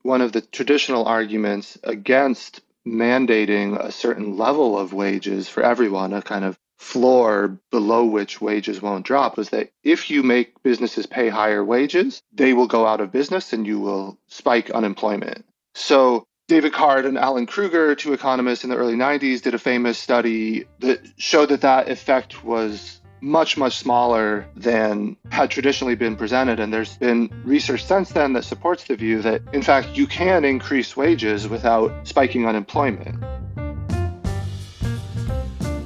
one of the traditional arguments against mandating a certain level of wages for everyone, a kind of floor below which wages won't drop, was that if you make businesses pay higher wages, they will go out of business and you will spike unemployment. So David Card and Alan Kruger, two economists in the early 90s, did a famous study that showed that that effect was much, much smaller than had traditionally been presented. And there's been research since then that supports the view that, in fact, you can increase wages without spiking unemployment.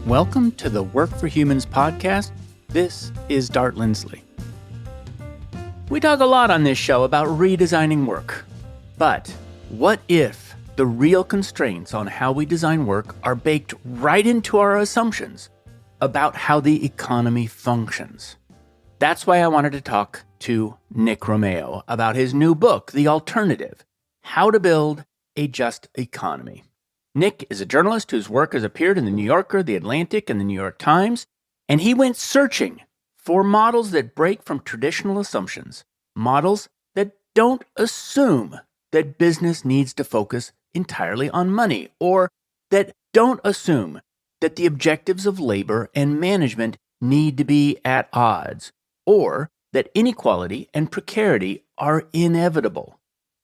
Welcome to the Work for Humans podcast. This is Dart Lindsley. We talk a lot on this show about redesigning work. But what if the real constraints on how we design work are baked right into our assumptions about how the economy functions? That's why I wanted to talk to Nick Romeo about his new book, The Alternative: How to Build a Just Economy. Nick is a journalist whose work has appeared in The New Yorker, The Atlantic, and The New York Times, and he went searching for models that break from traditional assumptions, models that don't assume that business needs to focus entirely on money, or that don't assume that the objectives of labor and management need to be at odds, or that inequality and precarity are inevitable,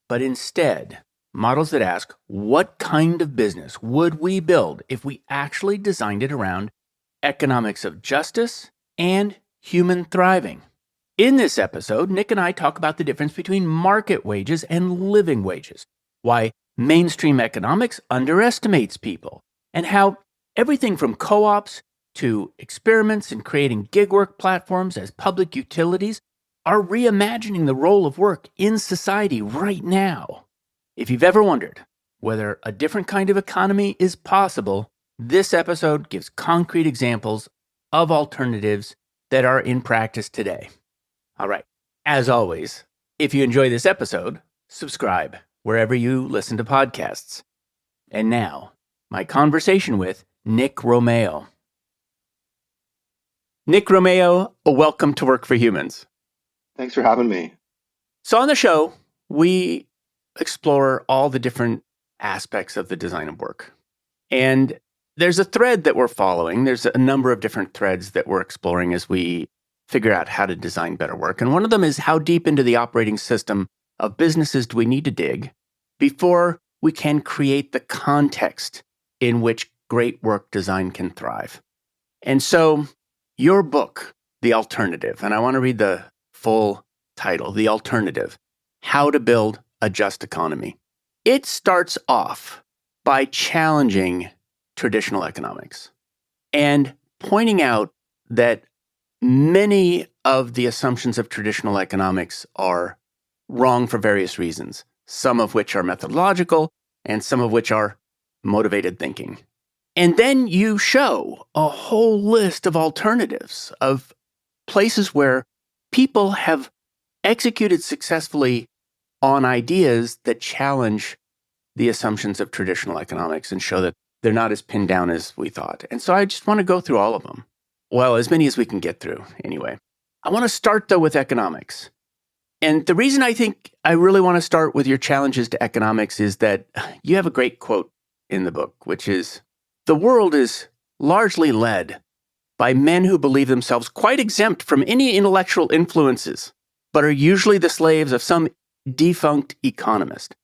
but instead, models that ask, what kind of business would we build if we actually designed it around economics of justice and human thriving? In this episode, Nick and I talk about the difference between market wages and living wages, why mainstream economics underestimates people, and how everything from co-ops to experiments in creating gig work platforms as public utilities are reimagining the role of work in society right now. If you've ever wondered whether a different kind of economy is possible, this episode gives concrete examples of alternatives that are in practice today. All right, as always, if you enjoy this episode, subscribe wherever you listen to podcasts. And now, my conversation with Nick Romeo. Nick Romeo, welcome to Work for Humans. Thanks for having me. So on the show, we explore all the different aspects of the design of work. And there's a thread that we're following. There's a number of different threads that we're exploring as we figure out how to design better work. And one of them is, how deep into the operating system of businesses do we need to dig before we can create the context in which great work design can thrive? And so your book, The Alternative, and I want to read the full title, The Alternative: How to Build a Just Economy. It starts off by challenging traditional economics and pointing out that many of the assumptions of traditional economics are wrong for various reasons, some of which are methodological and some of which are motivated thinking. And then you show a whole list of alternatives, of places where people have executed successfully on ideas that challenge the assumptions of traditional economics and show that they're not as pinned down as we thought. And so I just want to go through all of them. Well, as many as we can get through, anyway. I want to start, though, with economics. And the reason I think I really want to start with your challenges to economics is that you have a great quote in the book, which is, "The world is largely led by men who believe themselves quite exempt from any intellectual influences, but are usually the slaves of some defunct economist."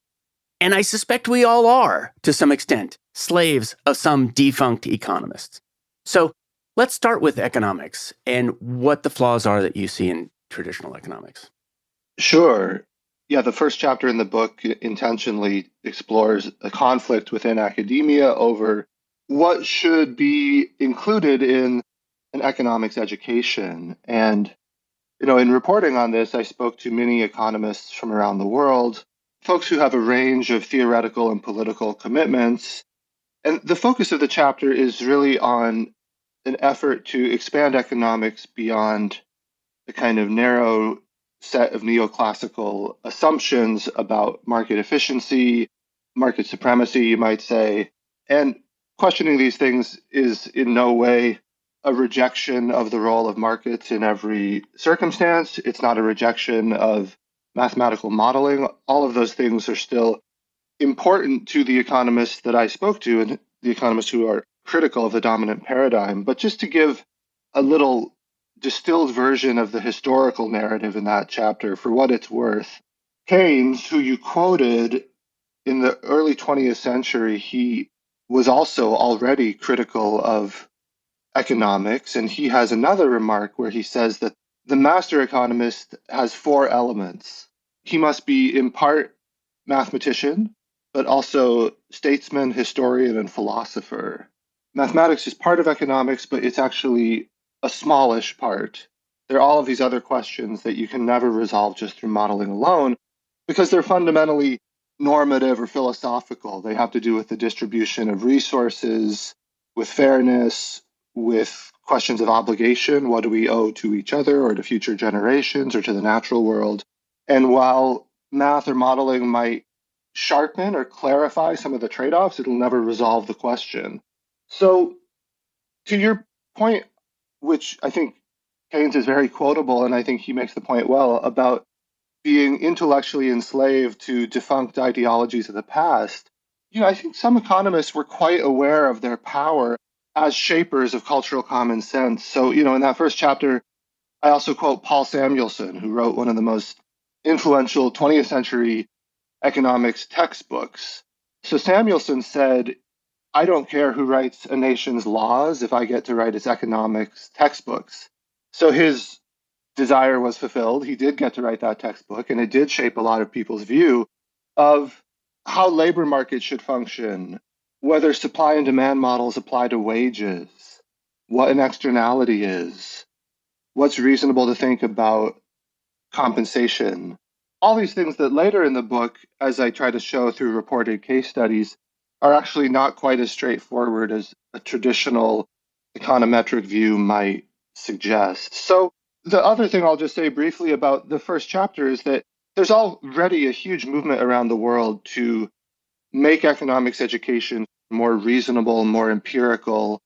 And I suspect we all are, to some extent, slaves of some defunct economists. So let's start with economics and what the flaws are that you see in traditional economics. Sure. Yeah, the first chapter in the book intentionally explores a conflict within academia over what should be included in an economics education. And, in reporting on this, I spoke to many economists from around the world, folks who have a range of theoretical and political commitments. And the focus of the chapter is really on an effort to expand economics beyond the kind of narrow set of neoclassical assumptions about market efficiency, market supremacy, you might say. And questioning these things is in no way a rejection of the role of markets in every circumstance. It's not a rejection of mathematical modeling. All of those things are still important to the economists that I spoke to and the economists who are critical of the dominant paradigm. But just to give a little distilled version of the historical narrative in that chapter, for what it's worth, Keynes, who you quoted in the early 20th century, he was also already critical of economics. And he has another remark where he says that the master economist has four elements. He must be in part mathematician, but also statesman, historian, and philosopher. Mathematics is part of economics, but it's actually a smallish part. There are all of these other questions that you can never resolve just through modeling alone because they're fundamentally normative or philosophical. They have to do with the distribution of resources, with fairness, with questions of obligation. What do we owe to each other or to future generations or to the natural world? And while math or modeling might sharpen or clarify some of the trade-offs, it'll never resolve the question. So to your point, which I think Keynes is very quotable, and I think he makes the point well about being intellectually enslaved to defunct ideologies of the past, I think some economists were quite aware of their power as shapers of cultural common sense. So, in that first chapter, I also quote Paul Samuelson, who wrote one of the most influential 20th century economics textbooks. So Samuelson said, I don't care who writes a nation's laws if I get to write its economics textbooks. So his desire was fulfilled. He did get to write that textbook, and it did shape a lot of people's view of how labor markets should function, whether supply and demand models apply to wages, what an externality is, what's reasonable to think about compensation. All these things that later in the book, as I try to show through reported case studies, are actually not quite as straightforward as a traditional econometric view might suggest. So the other thing I'll just say briefly about the first chapter is that there's already a huge movement around the world to make economics education more reasonable, more empirical,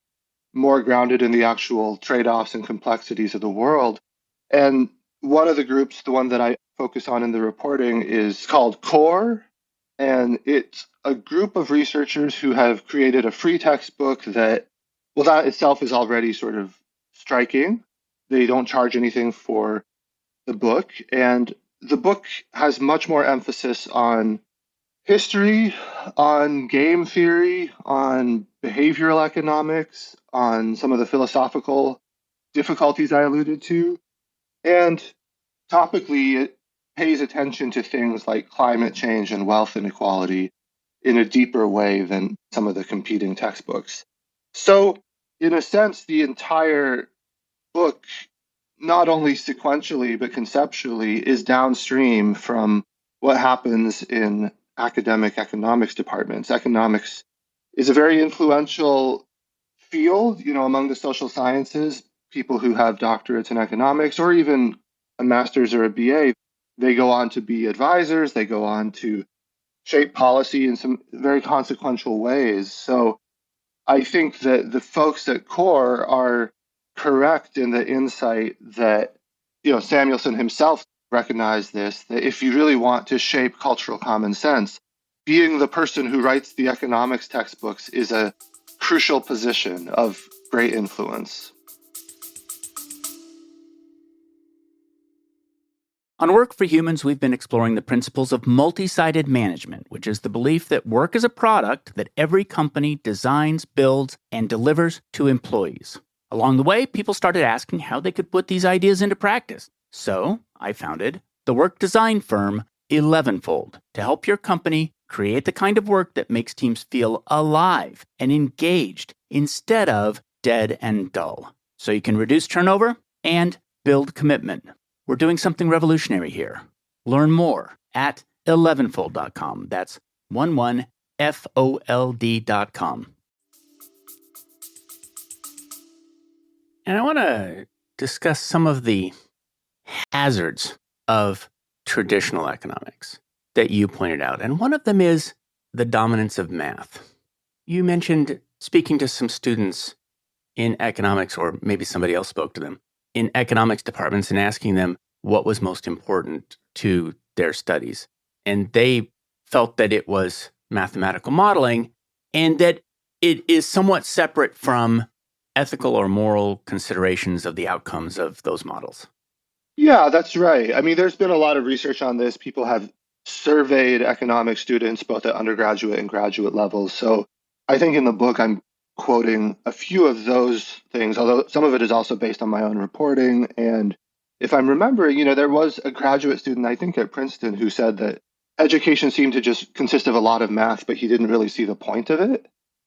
more grounded in the actual trade-offs and complexities of the world. And one of the groups, the one that I focus on in the reporting, is called CORE. And it's a group of researchers who have created a free textbook that itself is already sort of striking. They don't charge anything for the book. And the book has much more emphasis on history, on game theory, on behavioral economics, on some of the philosophical difficulties I alluded to. And topically, it pays attention to things like climate change and wealth inequality in a deeper way than some of the competing textbooks. So, in a sense, the entire book, not only sequentially, but conceptually, is downstream from what happens in academic economics departments. Economics is a very influential field, among the social sciences. People who have doctorates in economics or even a master's or a BA, they go on to be advisors, they go on to shape policy in some very consequential ways. So I think that the folks at CORE are correct in the insight that, Samuelson himself recognized this, that if you really want to shape cultural common sense, being the person who writes the economics textbooks is a crucial position of great influence. On Work for Humans, we've been exploring the principles of multi-sided management, which is the belief that work is a product that every company designs, builds, and delivers to employees. Along the way, people started asking how they could put these ideas into practice. So I founded the work design firm 11fold to help your company create the kind of work that makes teams feel alive and engaged instead of dead and dull, so you can reduce turnover and build commitment. We're doing something revolutionary here. Learn more at 11fold.com. That's 11fold.com. And I want to discuss some of the hazards of traditional economics that you pointed out. And one of them is the dominance of math. You mentioned speaking to some students in economics, or maybe somebody else spoke to them, in economics departments and asking them, what was most important to their studies. And they felt that it was mathematical modeling and that it is somewhat separate from ethical or moral considerations of the outcomes of those models. Yeah, that's right. I mean, there's been a lot of research on this. People have surveyed economic students both at undergraduate and graduate levels. So I think in the book, I'm quoting a few of those things, although some of it is also based on my own reporting. And if I'm remembering, there was a graduate student, I think at Princeton, who said that education seemed to just consist of a lot of math, but he didn't really see the point of it.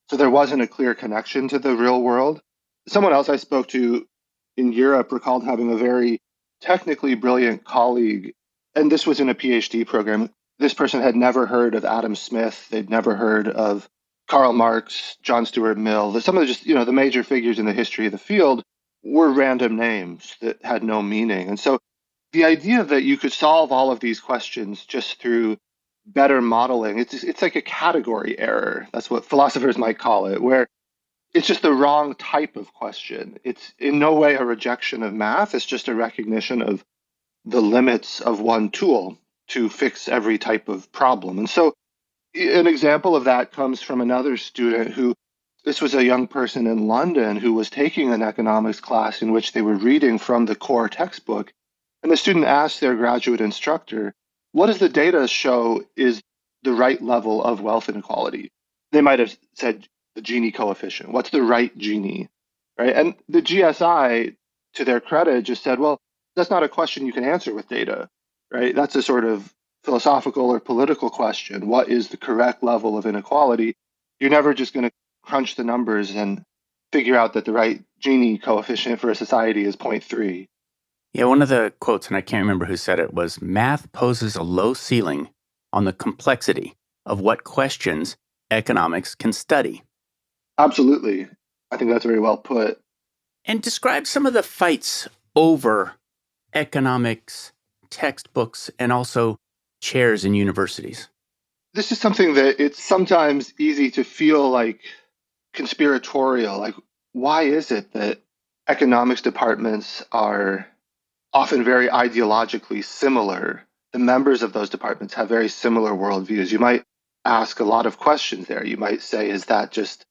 So there wasn't a clear connection to the real world. Someone else I spoke to in Europe recalled having a very technically brilliant colleague, and this was in a PhD program. This person had never heard of Adam Smith. They'd never heard of Karl Marx, John Stuart Mill. Some of the just, the major figures in the history of the field were random names that had no meaning. And so the idea that you could solve all of these questions just through better modeling, it's like a category error. That's what philosophers might call it, where it's just the wrong type of question. It's in no way a rejection of math. It's just a recognition of the limits of one tool to fix every type of problem. And so an example of that comes from another student who, this was a young person in London who was taking an economics class in which they were reading from the core textbook. And the student asked their graduate instructor, what does the data show is the right level of wealth inequality? They might have said the Gini coefficient. What's the right Gini? Right? And the GSI, to their credit, just said, well, that's not a question you can answer with data, right? That's a sort of philosophical or political question. What is the correct level of inequality? You're never just going to crunch the numbers and figure out that the right Gini coefficient for a society is 0.3. Yeah, one of the quotes, and I can't remember who said it, was math poses a low ceiling on the complexity of what questions economics can study. Absolutely. I think that's very well put. And describe some of the fights over economics textbooks and also chairs in universities. This is something that it's sometimes easy to feel like conspiratorial. Like, why is it that economics departments are often very ideologically similar? The members of those departments have very similar worldviews. You might ask a lot of questions there. You might say, is that just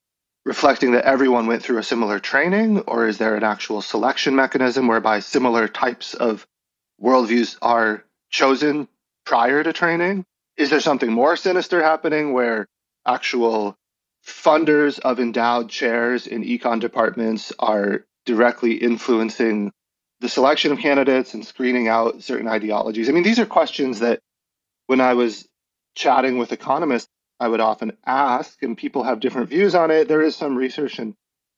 reflecting that everyone went through a similar training, or is there an actual selection mechanism whereby similar types of worldviews are chosen prior to training? Is there something more sinister happening where actual funders of endowed chairs in econ departments are directly influencing the selection of candidates and screening out certain ideologies? I mean, these are questions that when I was chatting with economists, I would often ask, and people have different views on it. There is some research and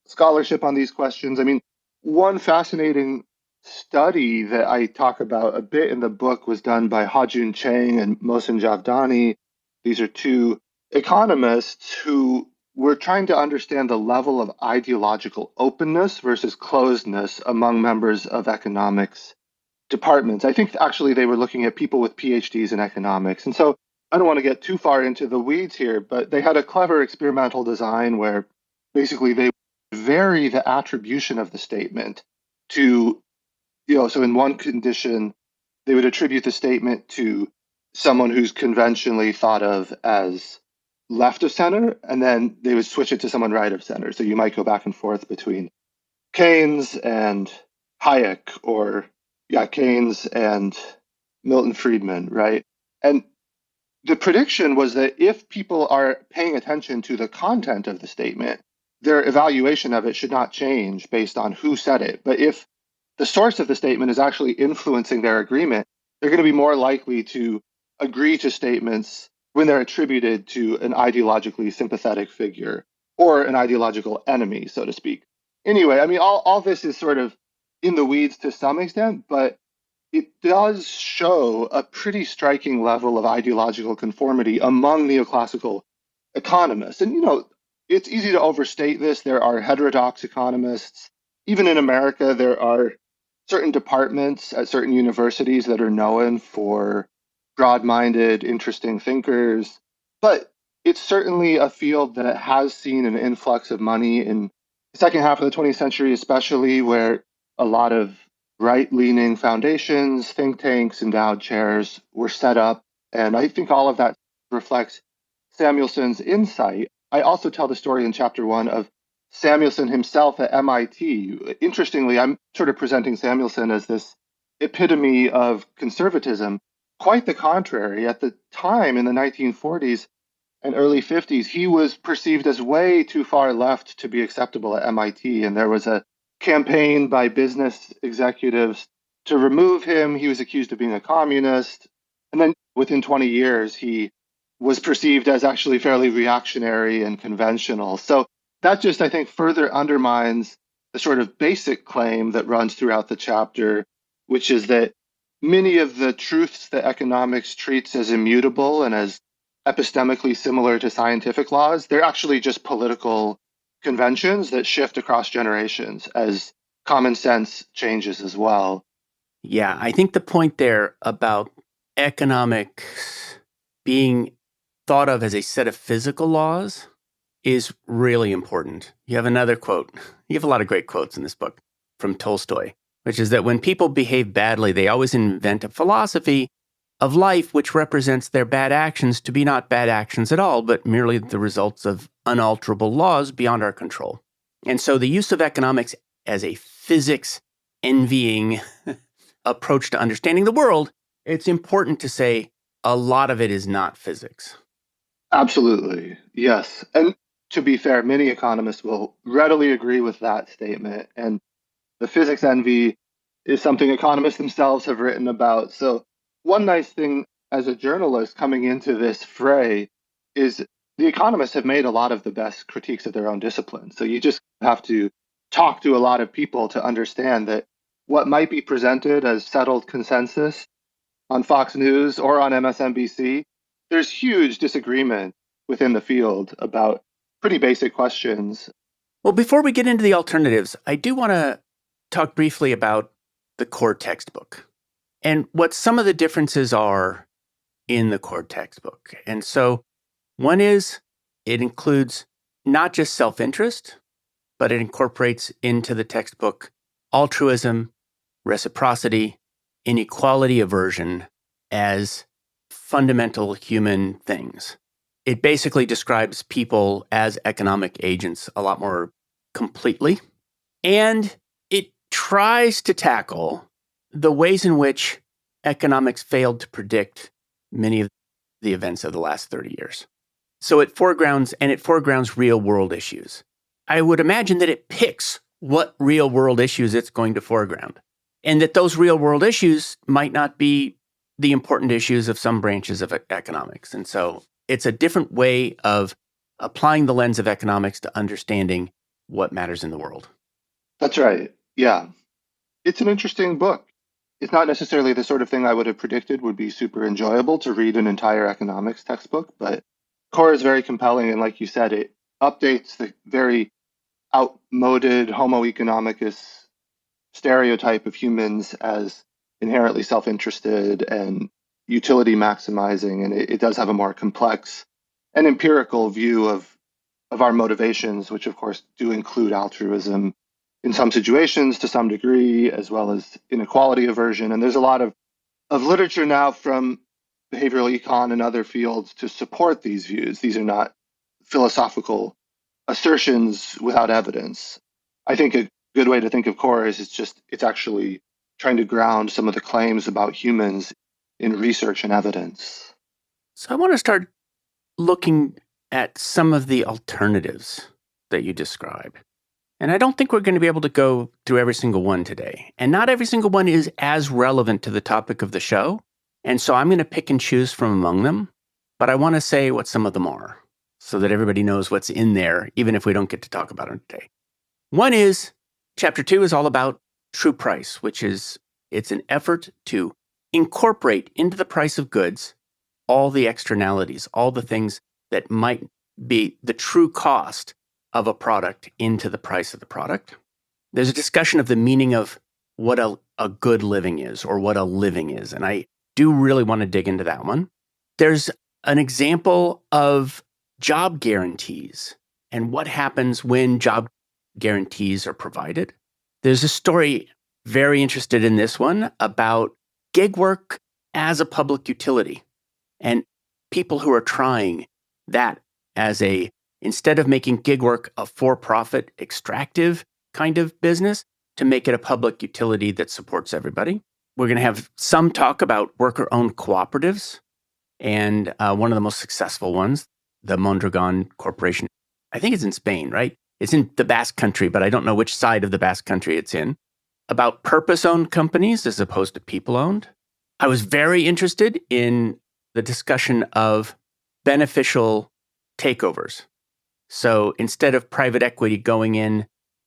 scholarship on these questions. I mean, one fascinating study that I talk about a bit in the book was done by Ha-Joon Chang and Mohsen Javdani. These are two economists who were trying to understand the level of ideological openness versus closedness among members of economics departments. I think actually they were looking at people with PhDs in economics. And so I don't want to get too far into the weeds here, but they had a clever experimental design where basically they vary the attribution of the statement to, so in one condition, they would attribute the statement to someone who's conventionally thought of as left of center, and then they would switch it to someone right of center. So you might go back and forth between Keynes and Hayek, or Keynes and Milton Friedman, right? And the prediction was that if people are paying attention to the content of the statement, their evaluation of it should not change based on who said it. But if the source of the statement is actually influencing their agreement, they're going to be more likely to agree to statements when they're attributed to an ideologically sympathetic figure or an ideological enemy, so to speak. Anyway, I mean, all this is sort of in the weeds to some extent, but it does show a pretty striking level of ideological conformity among neoclassical economists. And, it's easy to overstate this. There are heterodox economists. Even in America, there are certain departments at certain universities that are known for broad-minded, interesting thinkers. But it's certainly a field that has seen an influx of money in the second half of the 20th century, especially where a lot of right-leaning foundations, think tanks, endowed chairs were set up. And I think all of that reflects Samuelson's insight. I also tell the story in chapter 1 of Samuelson himself at MIT. Interestingly, I'm sort of presenting Samuelson as this epitome of conservatism. Quite the contrary. At the time in the 1940s, and early 50s, he was perceived as way too far left to be acceptable at MIT. And there was a campaign by business executives to remove him. He was accused of being a communist. And then within 20 years, he was perceived as actually fairly reactionary and conventional. So that just, I think, further undermines the sort of basic claim that runs throughout the chapter, which is that many of the truths that economics treats as immutable and as epistemically similar to scientific laws, they're actually just political conventions that shift across generations as common sense changes as well. Yeah, I think the point there about economics being thought of as a set of physical laws is really important. You have another quote. You have a lot of great quotes in this book from Tolstoy, which is that when people behave badly, they always invent a philosophy of life which represents their bad actions to be not bad actions at all, but merely the results of unalterable laws beyond our control. And so the use of economics as a physics envying approach to understanding the world, it's important to say a lot of it is not physics. Absolutely. Yes. And to be fair, many economists will readily agree with that statement. And the physics envy is something economists themselves have written about. So, one nice thing as a journalist coming into this fray is the economists have made a lot of the best critiques of their own discipline. So, you just have to talk to a lot of people to understand that what might be presented as settled consensus on Fox News or on MSNBC, there's huge disagreement within the field about pretty basic questions. Well, before we get into the alternatives, I do want to talk briefly about the core textbook and what some of the differences are in the core textbook. And so one is it includes not just self-interest, but it incorporates into the textbook altruism, reciprocity, inequality aversion as fundamental human things. It basically describes people as economic agents a lot more completely. And it tries to tackle the ways in which economics failed to predict many of the events of the last 30 years. So it foregrounds real world issues. I would imagine that it picks what real world issues it's going to foreground, and that those real world issues might not be the important issues of some branches of economics. And so it's a different way of applying the lens of economics to understanding what matters in the world. That's right. Yeah. It's an interesting book. It's not necessarily the sort of thing I would have predicted would be super enjoyable to read an entire economics textbook, but Core is very compelling. And like you said, it updates the very outmoded Homo economicus stereotype of humans as inherently self-interested and utility maximizing. And it does have a more complex and empirical view of our motivations, which of course do include altruism in some situations to some degree, as well as inequality aversion. And there's a lot of literature now from behavioral econ and other fields to support these views. These are not philosophical assertions without evidence. I think a good way to think of core is it's actually trying to ground some of the claims about humans in research and evidence. So I want to start looking at some of the alternatives that you describe. And I don't think we're going to be able to go through every single one today. And not every single one is as relevant to the topic of the show. And so I'm going to pick and choose from among them. But I want to say what some of them are so that everybody knows what's in there, even if we don't get to talk about them today. One is, chapter 2 is all about true price, which is it's an effort to incorporate into the price of goods all the externalities, all the things that might be the true cost of a product into the price of the product. There's a discussion of the meaning of what a good living is or what a living is. And I do really want to dig into that one. There's an example of job guarantees and what happens when job guarantees are provided. There's a story very interested in this one about gig work as a public utility and people who are trying that as instead of making gig work a for-profit extractive kind of business, to make it a public utility that supports everybody. We're going to have some talk about worker-owned cooperatives, and one of the most successful ones, the Mondragon Corporation. I think it's in Spain, right? It's in the Basque Country, but I don't know which side of the Basque Country it's in. About purpose-owned companies as opposed to people-owned. I was very interested in the discussion of beneficial takeovers. So instead of private equity going in,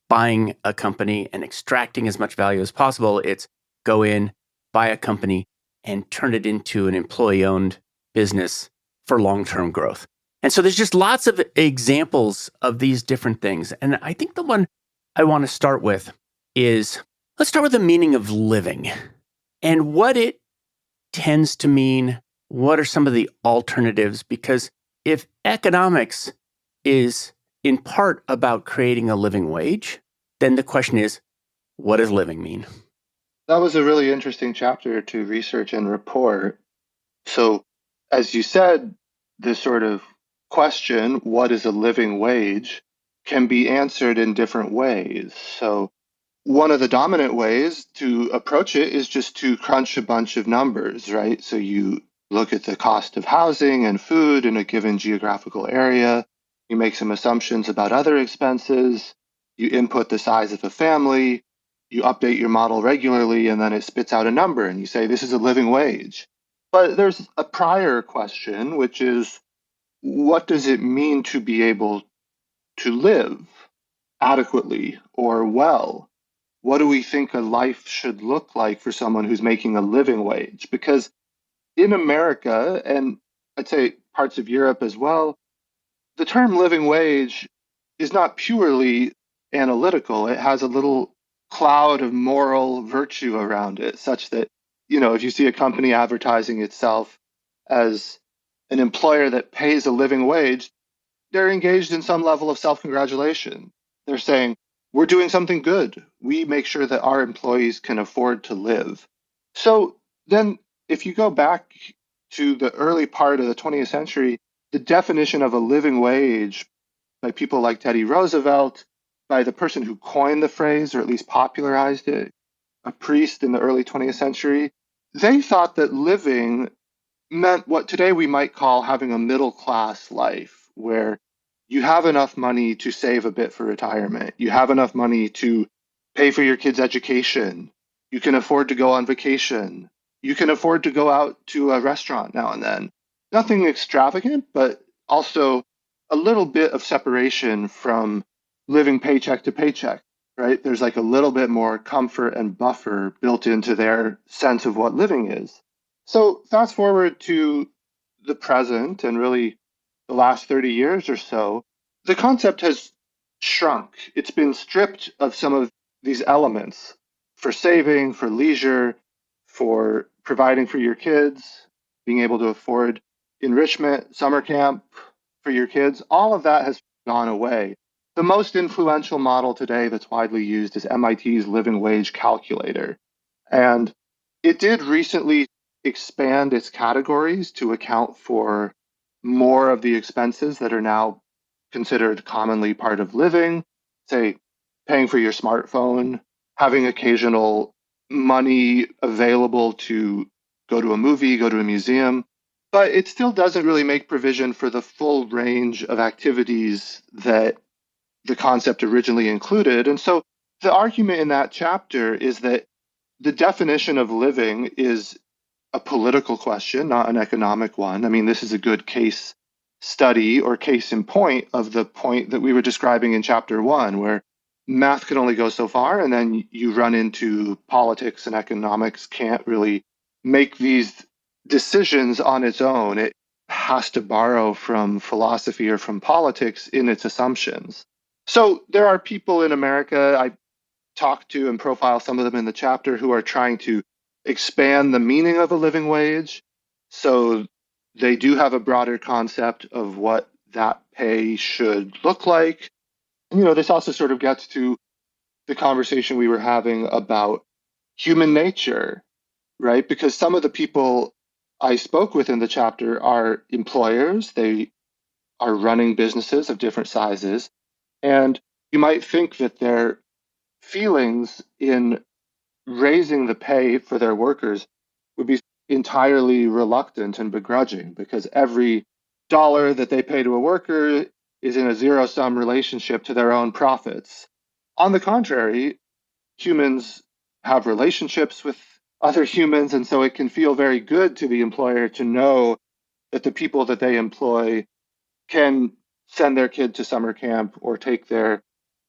buying a company and extracting as much value as possible, it's go in, buy a company, and turn it into an employee-owned business for long-term growth. And so there's just lots of examples of these different things. And I think the one I want to start with is, let's start with the meaning of living and what it tends to mean. What are some of the alternatives? Because if economics is in part about creating a living wage, then the question is, what does living mean? That was a really interesting chapter to research and report. So, as you said, this sort of question, what is a living wage, can be answered in different ways. So, one of the dominant ways to approach it is just to crunch a bunch of numbers, right? So, you look at the cost of housing and food in a given geographical area, you make some assumptions about other expenses, you input the size of a family, you update your model regularly, and then it spits out a number, and you say, this is a living wage. But there's a prior question, which is, what does it mean to be able to live adequately or well? What do we think a life should look like for someone who's making a living wage? Because in America, and I'd say parts of Europe as well, the term living wage is not purely analytical. It has a little cloud of moral virtue around it, such that, if you see a company advertising itself as an employer that pays a living wage, they're engaged in some level of self-congratulation. They're saying, we're doing something good. We make sure that our employees can afford to live. So then, if you go back to the early part of the 20th century, the definition of a living wage by people like Teddy Roosevelt, by the person who coined the phrase, or at least popularized it, a priest in the early 20th century, they thought that living meant what today we might call having a middle class life, where you have enough money to save a bit for retirement. You have enough money to pay for your kids' education. You can afford to go on vacation. You can afford to go out to a restaurant now and then. Nothing extravagant, but also a little bit of separation from living paycheck to paycheck, right? There's like a little bit more comfort and buffer built into their sense of what living is. So fast forward to the present and really the last 30 years or so, the concept has shrunk. It's been stripped of some of these elements for saving, for leisure, for providing for your kids, being able to afford enrichment, summer camp for your kids. All of that has gone away. The most influential model today that's widely used is MIT's living wage calculator. And it did recently expand its categories to account for more of the expenses that are now considered commonly part of living, say paying for your smartphone, having occasional money available to go to a movie, go to a museum. But it still doesn't really make provision for the full range of activities that the concept originally included. And so the argument in that chapter is that the definition of living is a political question, not an economic one. I mean, this is a good case study or case in point of the point that we were describing in chapter one, where math can only go so far, and then you run into politics, and economics can't really make these decisions on its own. It has to borrow from philosophy or from politics in its assumptions. So there are people in America, I talk to and profile some of them in the chapter, who are trying to expand the meaning of a living wage. So they do have a broader concept of what that pay should look like. This also sort of gets to the conversation we were having about human nature, right? Because some of the people I spoke with in the chapter are employers, they are running businesses of different sizes. And you might think that their feelings in raising the pay for their workers would be entirely reluctant and begrudging because every dollar that they pay to a worker is in a zero sum relationship to their own profits. On the contrary, humans have relationships with other humans, and so it can feel very good to the employer to know that the people that they employ can send their kid to summer camp or take their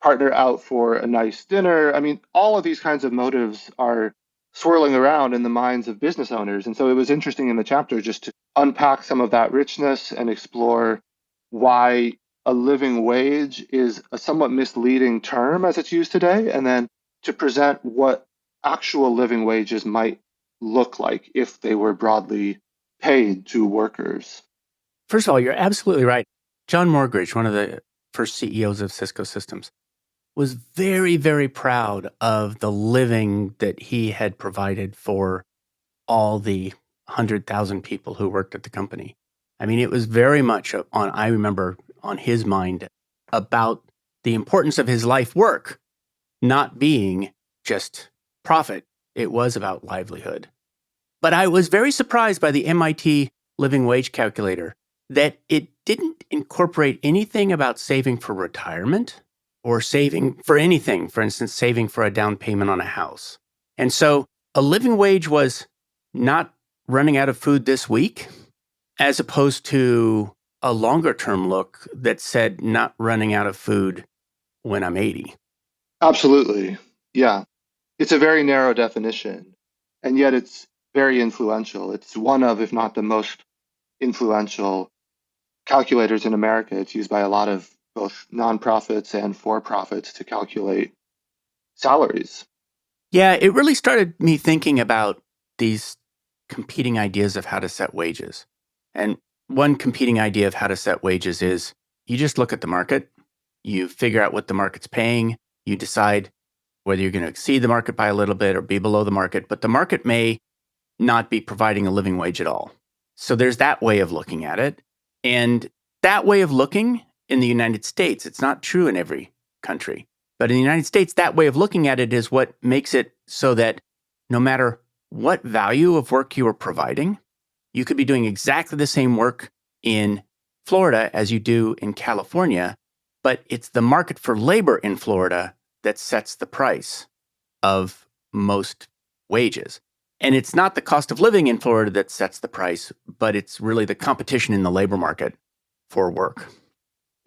partner out for a nice dinner. I mean, all of these kinds of motives are swirling around in the minds of business owners. And so it was interesting in the chapter just to unpack some of that richness and explore why a living wage is a somewhat misleading term as it's used today, and then to present what actual living wages might look like if they were broadly paid to workers. First of all, you're absolutely right. John Morgridge, one of the first CEOs of Cisco Systems, was very, very proud of the living that he had provided for all the 100,000 people who worked at the company. I mean, it was very much I remember, on his mind about the importance of his life work not being just profit. It was about livelihood. But I was very surprised by the MIT living wage calculator that it didn't incorporate anything about saving for retirement or saving for anything, for instance, saving for a down payment on a house. And so a living wage was not running out of food this week, as opposed to a longer term look that said not running out of food when I'm 80. Absolutely. Yeah. It's a very narrow definition, and yet it's very influential. It's one of, if not the most influential calculators in America. It's used by a lot of both nonprofits and for profits to calculate salaries. Yeah, it really started me thinking about these competing ideas of how to set wages. And one competing idea of how to set wages is you just look at the market, you figure out what the market's paying, you decide whether you're going to exceed the market by a little bit or be below the market, but the market may not be providing a living wage at all. So there's that way of looking at it. And that way of looking in the United States, it's not true in every country. But in the United States, that way of looking at it is what makes it so that no matter what value of work you are providing, you could be doing exactly the same work in Florida as you do in California, but it's the market for labor in Florida that sets the price of most wages. And it's not the cost of living in Florida that sets the price, but it's really the competition in the labor market for work.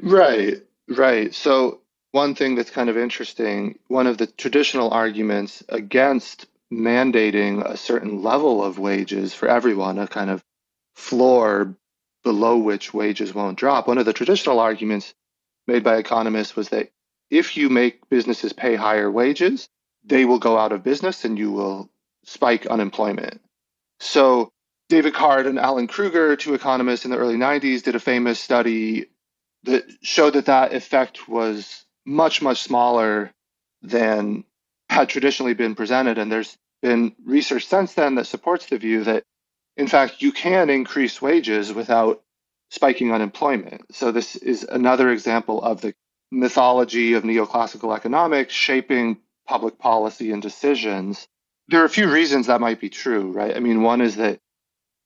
Right, right. So, one thing that's kind of interesting, one of the traditional arguments against mandating a certain level of wages for everyone, a kind of floor below which wages won't drop, one of the traditional arguments made by economists was that if you make businesses pay higher wages, they will go out of business and you will spike unemployment. So David Card and Alan Kruger, two economists in the early 90s, did a famous study that showed that that effect was much, much smaller than had traditionally been presented. And there's been research since then that supports the view that, in fact, you can increase wages without spiking unemployment. So this is another example of the mythology of neoclassical economics shaping public policy and decisions. There are a few reasons that might be true, right? I mean, one is that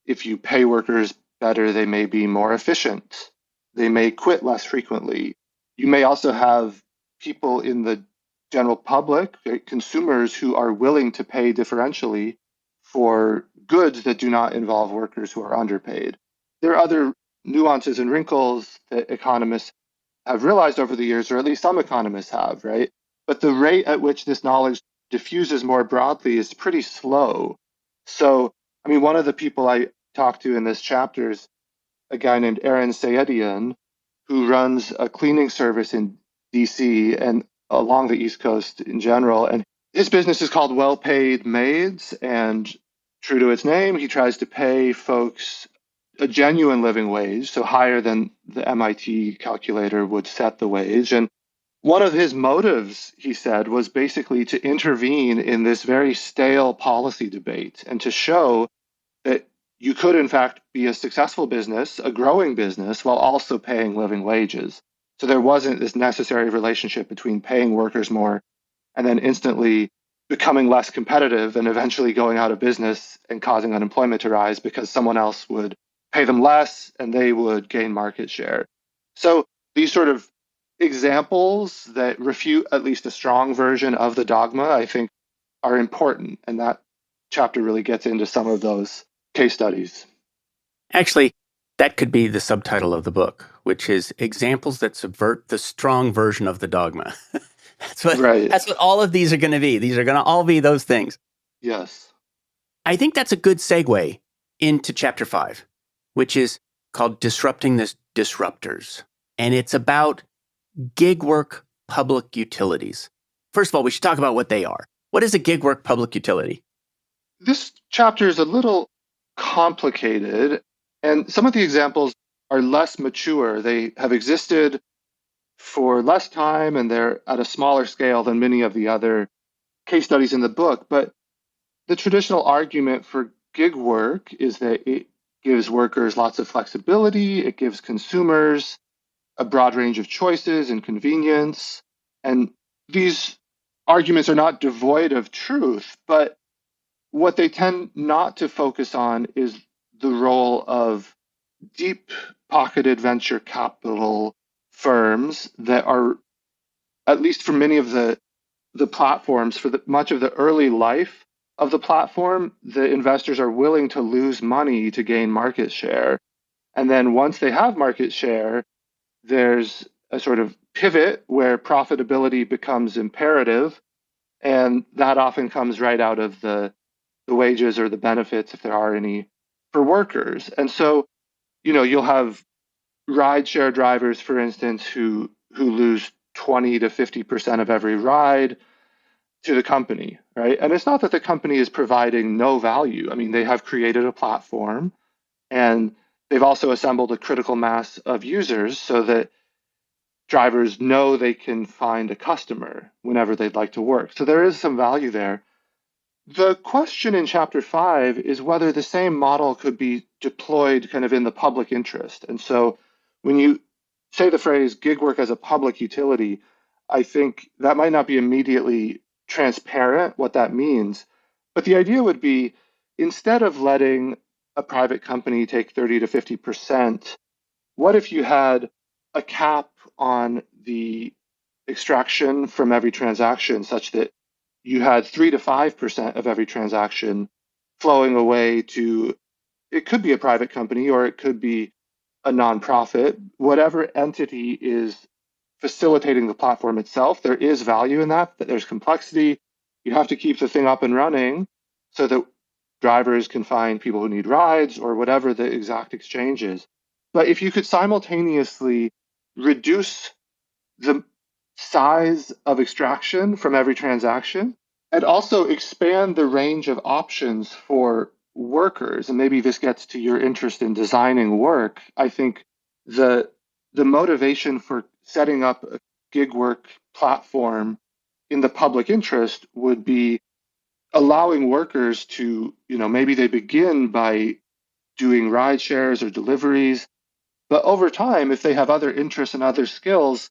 if you pay workers better, they may be more efficient. They may quit less frequently. You may also have people in the general public, consumers, who are willing to pay differentially for goods that do not involve workers who are underpaid. There are other nuances and wrinkles that economists have realized over the years, or at least some economists have, right? But the rate at which this knowledge diffuses more broadly is pretty slow. So, I mean, one of the people I talked to in this chapter is a guy named Aaron Sayedian, who runs a cleaning service in DC and along the East Coast in general. And his business is called Well Paid Maids. And true to its name, he tries to pay folks a genuine living wage, so higher than the MIT calculator would set the wage. And One of his motives, he said, was basically to intervene in this very stale policy debate and to show that you could, in fact, be a successful business, a growing business, while also paying living wages. So there wasn't this necessary relationship between paying workers more and then instantly becoming less competitive and eventually going out of business and causing unemployment to rise because someone else would pay them less and they would gain market share. So these sort of examples that refute at least a strong version of the dogma, I think, are important. And that chapter really gets into some of those case studies. Actually, that could be the subtitle of the book, which is Examples That Subvert the Strong Version of the Dogma. That's what Right. that's what all of these are going to be. These are going to all be those things. Yes. I think that's a good segue into chapter 5, which is called Disrupting the Disruptors. And it's about gig work public utilities. First of all, we should talk about what they are. What is a gig work public utility? This chapter is a little complicated, and some of the examples are less mature. They have existed for less time and they're at a smaller scale than many of the other case studies in the book. But the traditional argument for gig work is that it gives workers lots of flexibility, it gives consumers a broad range of choices and convenience. And these arguments are not devoid of truth, but what they tend not to focus on is the role of deep pocketed venture capital firms that are, at least for many of the platforms, for much of the early life of the platform, the investors are willing to lose money to gain market share. And then once they have market share, there's a sort of pivot where profitability becomes imperative. And that often comes right out of the wages or the benefits, if there are any, for workers. And so, you'll have rideshare drivers, for instance, who lose 20 to 50% of every ride to the company, right? And it's not that the company is providing no value. I mean, they have created a platform and they've also assembled a critical mass of users so that drivers know they can find a customer whenever they'd like to work. So there is some value there. The question in chapter 5 is whether the same model could be deployed kind of in the public interest. And so when you say the phrase gig work as a public utility, I think that might not be immediately transparent what that means. But the idea would be instead of letting a private company take 30 to 50%, what if you had a cap on the extraction from every transaction such that you had 3 to 5% of every transaction flowing away to, it could be a private company or it could be a nonprofit, whatever entity is facilitating the platform itself. There is value in that there's complexity. You have to keep the thing up and running so that drivers can find people who need rides or whatever the exact exchange is. But if you could simultaneously reduce the size of extraction from every transaction and also expand the range of options for workers, and maybe this gets to your interest in designing work, I think the the motivation for setting up a gig work platform in the public interest would be allowing workers to, maybe they begin by doing ride shares or deliveries, but over time, if they have other interests and other skills,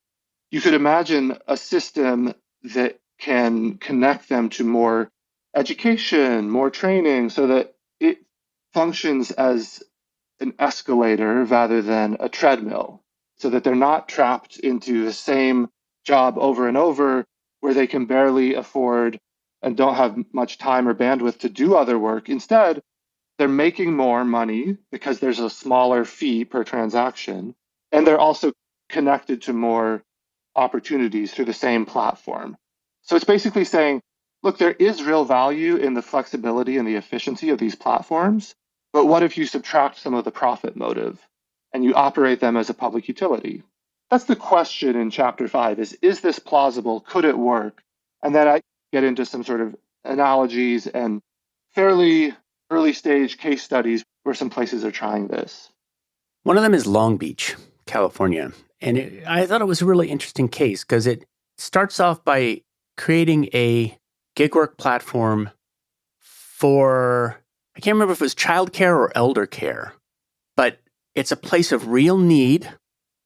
you could imagine a system that can connect them to more education, more training, so that it functions as an escalator rather than a treadmill, so that they're not trapped into the same job over and over where they can barely afford and don't have much time or bandwidth to do other work. Instead, they're making more money because there's a smaller fee per transaction, and they're also connected to more opportunities through the same platform. So it's basically saying, look, there is real value in the flexibility and the efficiency of these platforms, but what if you subtract some of the profit motive and you operate them as a public utility? That's the question in chapter 5 is this plausible? Could it work? And then I get into some sort of analogies and fairly early stage case studies where some places are trying this. One of them is Long Beach, California. And I thought it was a really interesting case because it starts off by creating a gig work platform for, I can't remember if it was childcare or elder care, but it's a place of real need.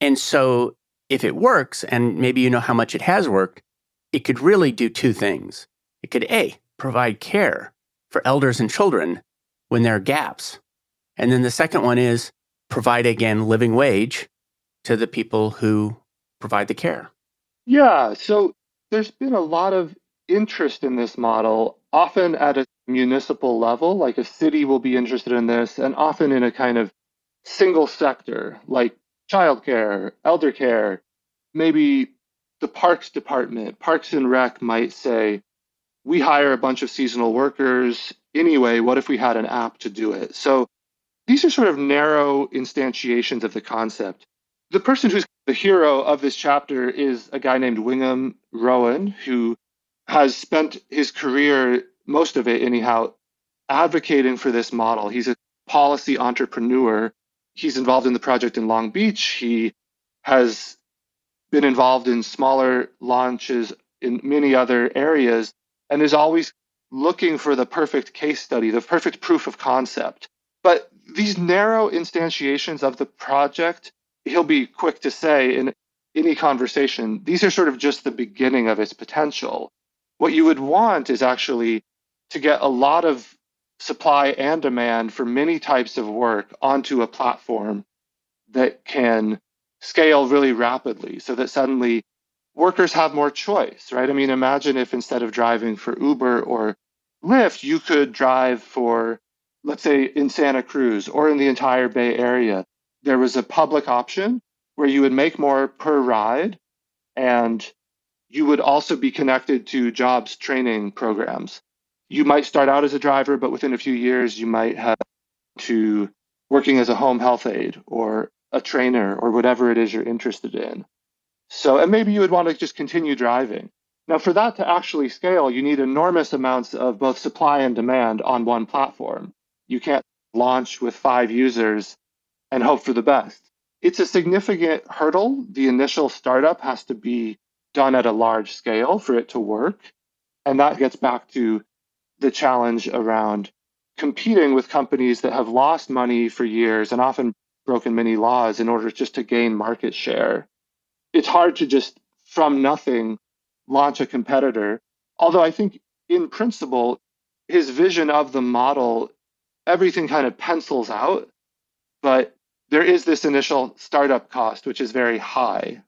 And so if it works, and maybe you know how much it has worked, it could really do two things. It could A, provide care for elders and children when there are gaps. And then the second one is provide, again, living wage to the people who provide the care. Yeah, so there's been a lot of interest in this model, often at a municipal level, like a city will be interested in this, and often in a kind of single sector, like childcare, elder care, maybe the parks department, Parks and Rec might say, we hire a bunch of seasonal workers anyway, what if we had an app to do it? So these are sort of narrow instantiations of the concept. The person who's the hero of this chapter is a guy named Wingham Rowan, who has spent his career, most of it anyhow, advocating for this model. He's a policy entrepreneur. He's involved in the project in Long Beach. He has been involved in smaller launches in many other areas and is always looking for the perfect case study, the perfect proof of concept. But these narrow instantiations of the project, he'll be quick to say in any conversation, these are sort of just the beginning of its potential. What you would want is actually to get a lot of supply and demand for many types of work onto a platform that can scale really rapidly so that suddenly workers have more choice, right? I mean, imagine if instead of driving for Uber or Lyft, you could drive for, let's say, in Santa Cruz or in the entire Bay Area. There was a public option where you would make more per ride and you would also be connected to jobs training programs. You might start out as a driver, but within a few years, you might have to working as a home health aide or a trainer or whatever it is you're interested in. So, and maybe you would want to just continue driving. Now, for that to actually scale, you need enormous amounts of both supply and demand on one platform. You can't launch with 5 users and hope for the best. It's a significant hurdle. The initial startup has to be done at a large scale for it to work. And that gets back to the challenge around competing with companies that have lost money for years and often broken many laws in order just to gain market share. It's hard to just from nothing launch a competitor. Although I think in principle, his vision of the model, everything kind of pencils out, but there is this initial startup cost, which is very high.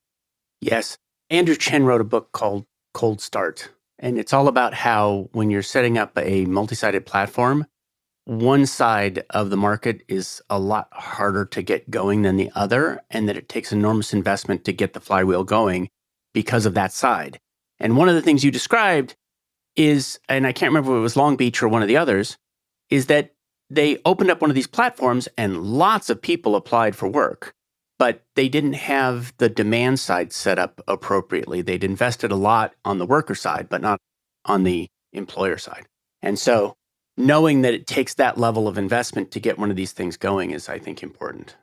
Yes. Andrew Chen wrote a book called Cold Start, and it's all about how when you're setting up a multi-sided platform, one side of the market is a lot harder to get going than the other, and that it takes enormous investment to get the flywheel going because of that side. And one of the things you described is, and I can't remember if it was Long Beach or one of the others, is that they opened up one of these platforms and lots of people applied for work, but they didn't have the demand side set up appropriately. They'd invested a lot on the worker side, but not on the employer side. And so knowing that it takes that level of investment to get one of these things going is, I think, important.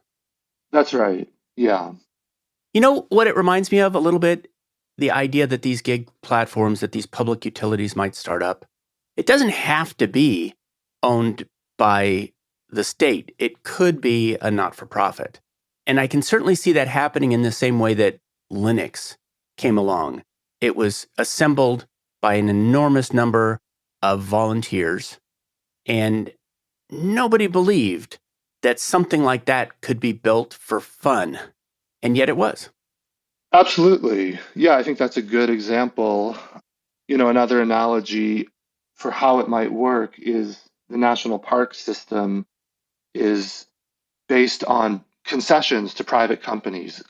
That's right. Yeah. You know what it reminds me of a little bit? The idea that these gig platforms, that these public utilities might start up. It doesn't have to be owned by the state. It could be a not-for-profit. And I can certainly see that happening in the same way that Linux came along. It was assembled by an enormous number of volunteers, and nobody believed that something like that could be built for fun. And yet it was. Absolutely. Yeah, I think that's a good example. Another analogy for how it might work is the national park system is based on concessions to private companies.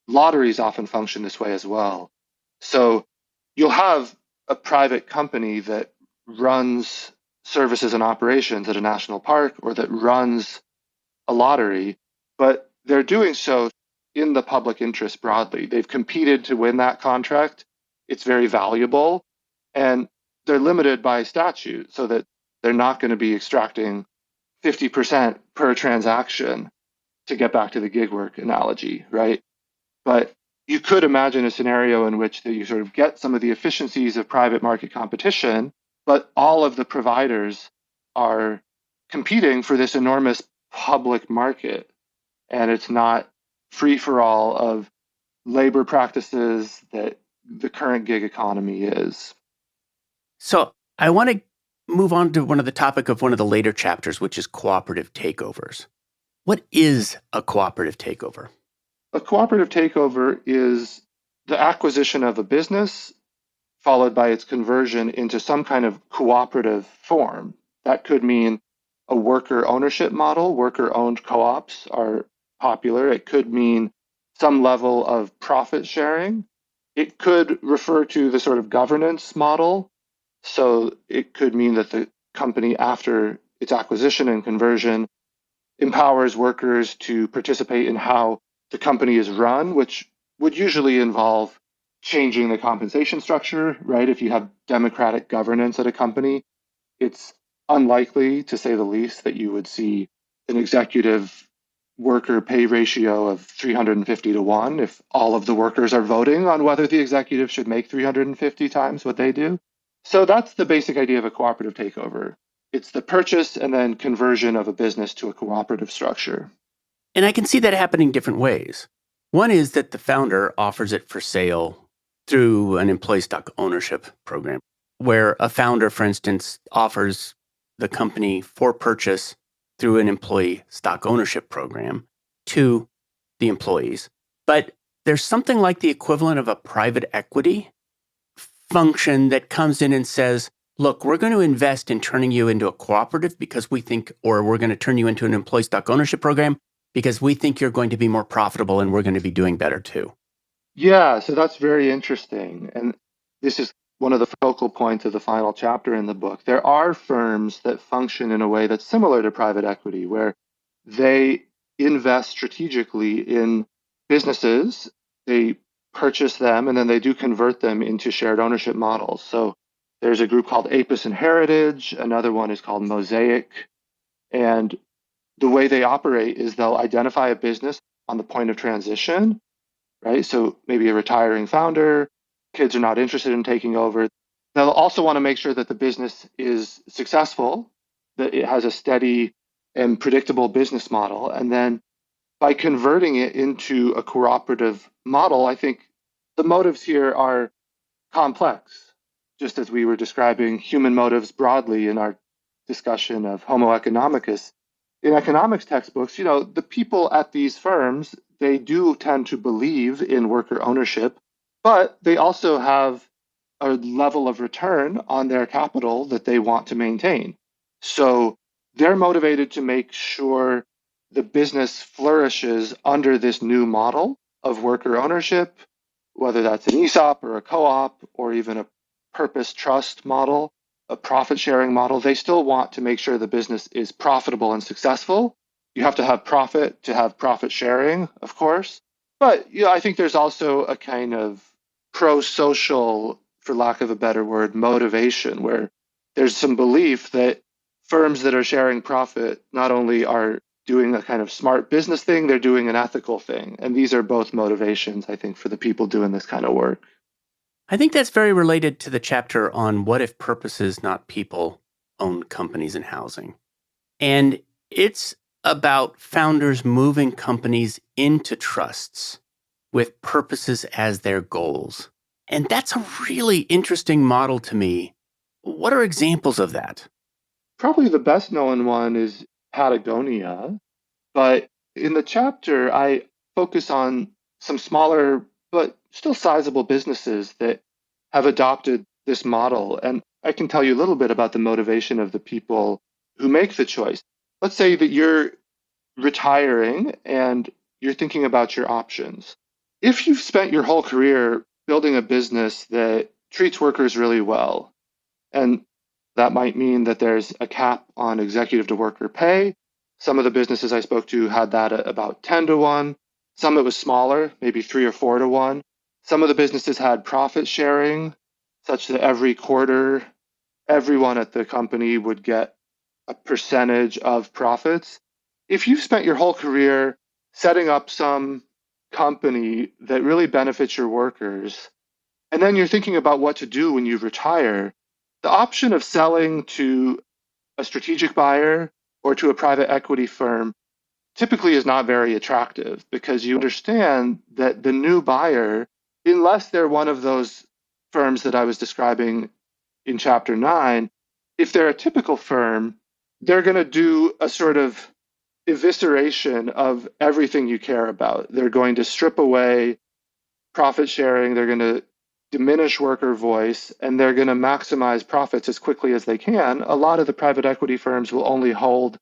Lotteries often function this way as well. So you'll have a private company that runs services and operations at a national park or that runs a lottery, but they're doing so in the public interest broadly. They've competed to win that contract. It's very valuable, and they're limited by statute so that they're not going to be extracting 50% per transaction to get back to the gig work analogy, right? But you could imagine a scenario in which you sort of get some of the efficiencies of private market competition, but all of the providers are competing for this enormous public market. And it's not free for all of labor practices that the current gig economy is. So I want to move on to one of the topic of one of the later chapters, which is cooperative takeovers. What is a cooperative takeover? A cooperative takeover is the acquisition of a business followed by its conversion into some kind of cooperative form. That could mean a worker ownership model. Worker owned co ops are popular. It could mean some level of profit sharing. It could refer to the sort of governance model. So it could mean that the company, after its acquisition and conversion, empowers workers to participate in how the company is run, which would usually involve changing the compensation structure, right? If you have democratic governance at a company, it's unlikely, to say the least, that you would see an executive worker pay ratio of 350 to 1 if all of the workers are voting on whether the executive should make 350 times what they do. So that's the basic idea of a cooperative takeover. It's the purchase and then conversion of a business to a cooperative structure. And I can see that happening different ways. One is that the founder offers it for sale through an employee stock ownership program, where a founder, for instance, offers the company for purchase through an employee stock ownership program to the employees. But there's something like the equivalent of a private equity function that comes in and says, look, we're going to invest in turning you into a cooperative because we think, or we're going to turn you into an employee stock ownership program because we think you're going to be more profitable and we're going to be doing better too. Yeah, so that's very interesting. And this is one of the focal points of the final chapter in the book. There are firms that function in a way that's similar to private equity, where they invest strategically in businesses, they purchase them, and then they do convert them into shared ownership models. So there's a group called Apis and Heritage, another one is called Mosaic. And the way they operate is they'll identify a business on the point of transition, right? So maybe a retiring founder, kids are not interested in taking over. They'll also want to make sure that the business is successful, that it has a steady and predictable business model. And then by converting it into a cooperative model, I think the motives here are complex, just as we were describing human motives broadly in our discussion of Homo economicus. In economics textbooks, the people at these firms, they do tend to believe in worker ownership, but they also have a level of return on their capital that they want to maintain. So they're motivated to make sure the business flourishes under this new model of worker ownership, whether that's an ESOP or a co-op or even a purpose trust model, a profit sharing model. They still want to make sure the business is profitable and successful. You have to have profit to have profit sharing, of course. But I think there's also a kind of pro-social, for lack of a better word, motivation where there's some belief that firms that are sharing profit not only are doing a kind of smart business thing, they're doing an ethical thing. And these are both motivations, I think, for the people doing this kind of work. I think that's very related to the chapter on what if purposes, not people, own companies and housing. And it's about founders moving companies into trusts with purposes as their goals. And that's a really interesting model to me. What are examples of that? Probably the best known one is Patagonia. But in the chapter, I focus on some smaller but still sizable businesses that have adopted this model. And I can tell you a little bit about the motivation of the people who make the choice. Let's say that you're retiring and you're thinking about your options. If you've spent your whole career building a business that treats workers really well, and that might mean that there's a cap on executive to worker pay. Some of the businesses I spoke to had that at about 10 to 1. Some it was smaller, maybe 3 or 4 to 1. Some of the businesses had profit sharing, such that every quarter, everyone at the company would get a percentage of profits. If you've spent your whole career setting up some company that really benefits your workers, and then you're thinking about what to do when you retire, the option of selling to a strategic buyer or to a private equity firm typically is not very attractive because you understand that the new buyer, unless they're one of those firms that I was describing in chapter 9, if they're a typical firm, they're going to do a sort of evisceration of everything you care about. They're going to strip away profit sharing, they're going to diminish worker voice, and they're going to maximize profits as quickly as they can. A lot of the private equity firms will only hold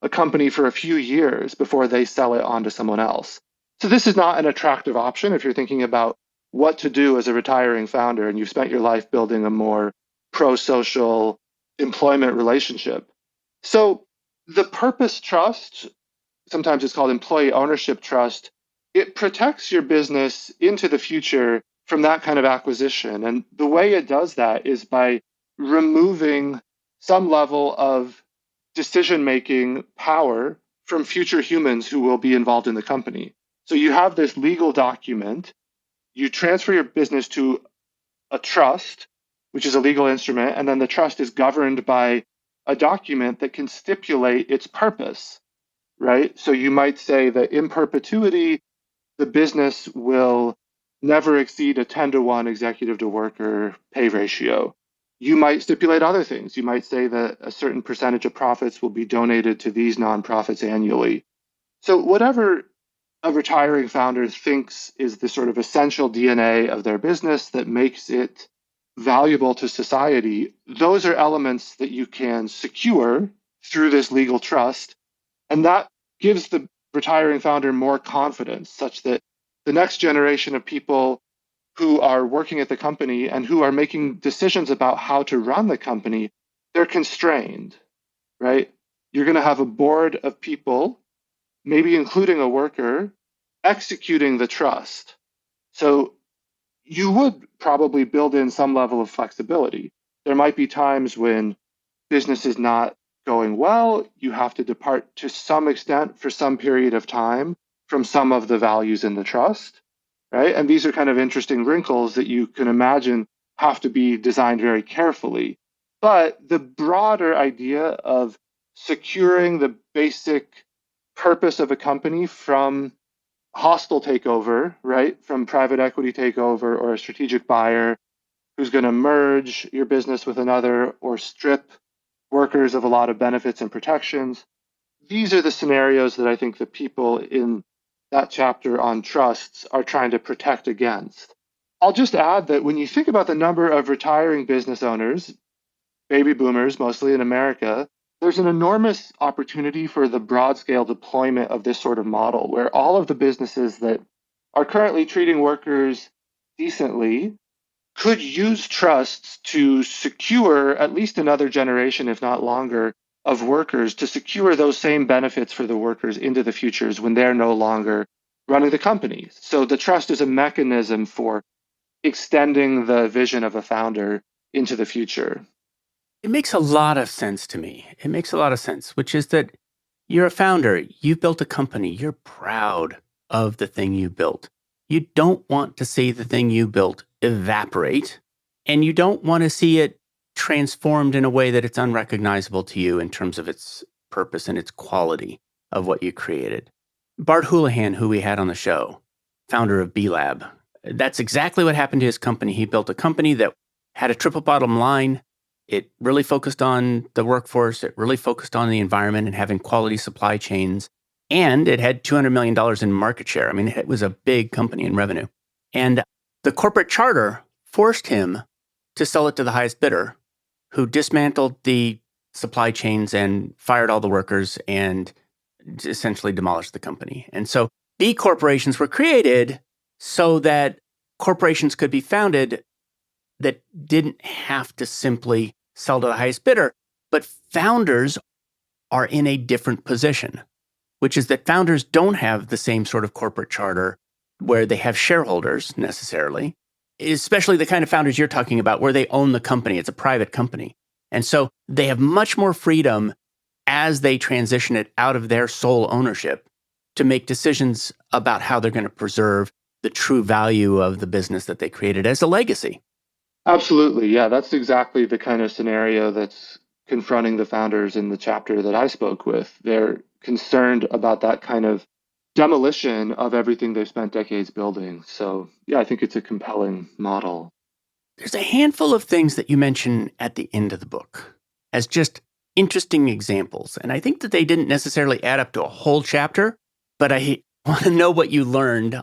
a company for a few years before they sell it on to someone else. So this is not an attractive option if you're thinking about what to do as a retiring founder and you've spent your life building a more pro-social employment relationship. So the purpose trust, sometimes it's called employee ownership trust, it protects your business into the future from that kind of acquisition. And the way it does that is by removing some level of decision making power from future humans who will be involved in the company. So you have this legal document, you transfer your business to a trust, which is a legal instrument, and then the trust is governed by a document that can stipulate its purpose, right? So you might say that in perpetuity, the business will never exceed a 10-to-1 executive to worker pay ratio. You might stipulate other things. You might say that a certain percentage of profits will be donated to these nonprofits annually. So whatever a retiring founder thinks is the sort of essential DNA of their business that makes it valuable to society, those are elements that you can secure through this legal trust. And that gives the retiring founder more confidence, such that the next generation of people who are working at the company and who are making decisions about how to run the company, they're constrained, right? You're going to have a board of people, maybe including a worker, executing the trust. So you would probably build in some level of flexibility. There might be times when business is not going well, you have to depart to some extent for some period of time from some of the values in the trust, right? And these are kind of interesting wrinkles that you can imagine have to be designed very carefully. But the broader idea of securing the basic purpose of a company from hostile takeover, right? From private equity takeover or a strategic buyer who's going to merge your business with another or strip workers of a lot of benefits and protections. These are the scenarios that I think the people in that chapter on trusts are trying to protect against. I'll just add that when you think about the number of retiring business owners, baby boomers mostly in America, there's an enormous opportunity for the broad scale deployment of this sort of model where all of the businesses that are currently treating workers decently could use trusts to secure at least another generation, if not longer, of workers to secure those same benefits for the workers into the futures when they're no longer running the companies. So the trust is a mechanism for extending the vision of a founder into the future. It makes a lot of sense to me. It makes a lot of sense, which is that you're a founder, you've built a company, you're proud of the thing you built. You don't want to see the thing you built evaporate, and you don't want to see it transformed in a way that it's unrecognizable to you in terms of its purpose and its quality of what you created. Bart Houlihan, who we had on the show, founder of B Lab, that's exactly what happened to his company. He built a company that had a triple bottom line. It really focused on the workforce. It really focused on the environment and having quality supply chains. And it had $200 million in market share. I mean, it was a big company in revenue. And the corporate charter forced him to sell it to the highest bidder, who dismantled the supply chains and fired all the workers and essentially demolished the company. And so B corporations were created so that corporations could be founded that didn't have to simply sell to the highest bidder. But founders are in a different position, which is that founders don't have the same sort of corporate charter where they have shareholders necessarily, especially the kind of founders you're talking about where they own the company. It's a private company. And so they have much more freedom as they transition it out of their sole ownership to make decisions about how they're going to preserve the true value of the business that they created as a legacy. Absolutely. Yeah, that's exactly the kind of scenario that's confronting the founders in the chapter that I spoke with. They're concerned about that kind of demolition of everything they've spent decades building. So, yeah, I think it's a compelling model. There's a handful of things that you mention at the end of the book as just interesting examples. And I think that they didn't necessarily add up to a whole chapter, but I want to know what you learned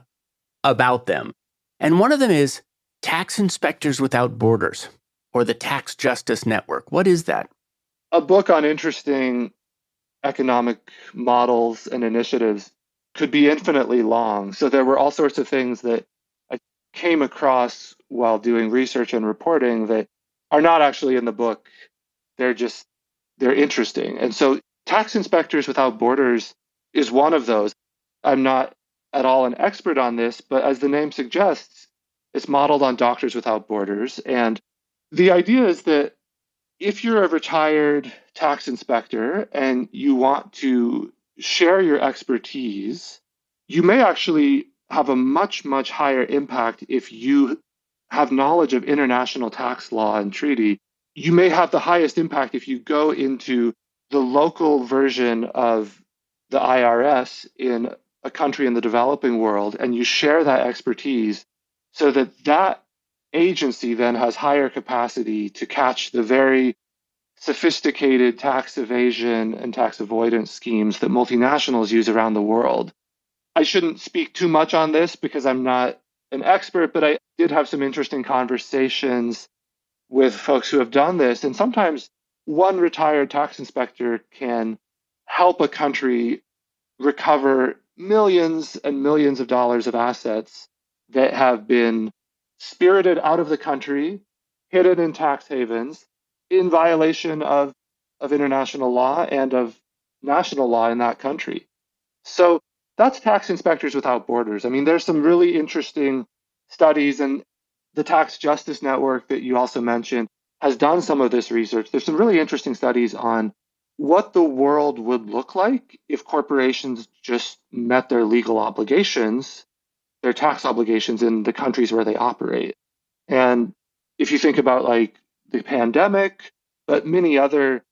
about them. And one of them is Tax Inspectors Without Borders, or the Tax Justice Network. What is that? A book on interesting economic models and initiatives could be infinitely long. So there were all sorts of things that I came across while doing research and reporting that are not actually in the book. They're interesting. And so Tax Inspectors Without Borders is one of those. I'm not at all an expert on this, but as the name suggests, it's modeled on Doctors Without Borders. And the idea is that if you're a retired tax inspector and you want to share your expertise, you may actually have a much, much higher impact if you have knowledge of international tax law and treaty. You may have the highest impact if you go into the local version of the IRS in a country in the developing world and you share that expertise so that that agency then has higher capacity to catch the very sophisticated tax evasion and tax avoidance schemes that multinationals use around the world. I shouldn't speak too much on this because I'm not an expert, but I did have some interesting conversations with folks who have done this. And sometimes one retired tax inspector can help a country recover millions and millions of dollars of assets that have been spirited out of the country, hidden in tax havens, in violation of international law and of national law in that country. So that's Tax Inspectors Without Borders. I mean, there's some really interesting studies, and the Tax Justice Network that you also mentioned has done some of this research. There's some really interesting studies on what the world would look like if corporations just met their legal obligations, their tax obligations in the countries where they operate. And if you think about like the pandemic, but many other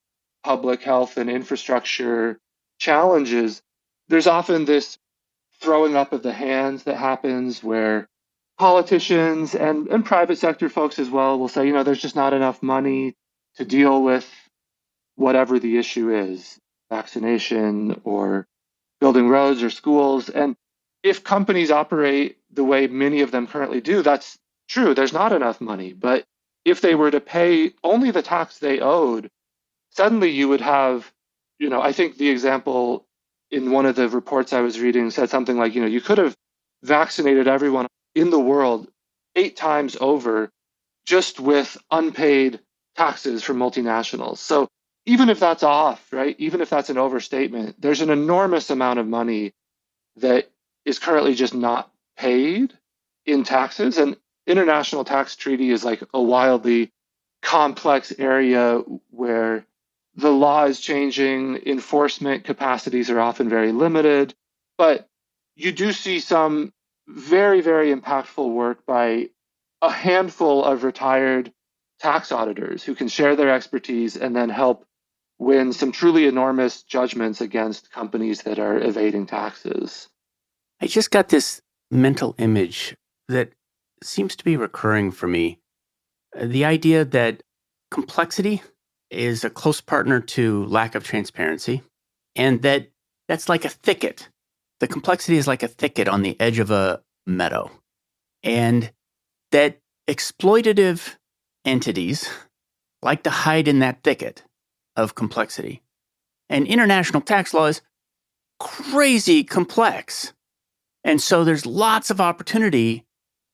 public health and infrastructure challenges, there's often this throwing up of the hands that happens where politicians and private sector folks as well will say, there's just not enough money to deal with whatever the issue is, vaccination or building roads or schools. And if companies operate the way many of them currently do, that's true. There's not enough money. But if they were to pay only the tax they owed, suddenly you would have, I think the example in one of the reports I was reading said something like, you could have vaccinated everyone in the world 8 times over just with unpaid taxes from multinationals. So even if that's off, right, even if that's an overstatement, there's an enormous amount of money that is currently just not paid in taxes. And international tax treaty is like a wildly complex area where the law is changing, enforcement capacities are often very limited, but you do see some very, very impactful work by a handful of retired tax auditors who can share their expertise and then help win some truly enormous judgments against companies that are evading taxes. I just got this mental image that seems to be recurring for me. The idea that complexity is a close partner to lack of transparency, and that's like a thicket. The complexity is like a thicket on the edge of a meadow. And that exploitative entities like to hide in that thicket of complexity. And international tax law is crazy complex. And so there's lots of opportunity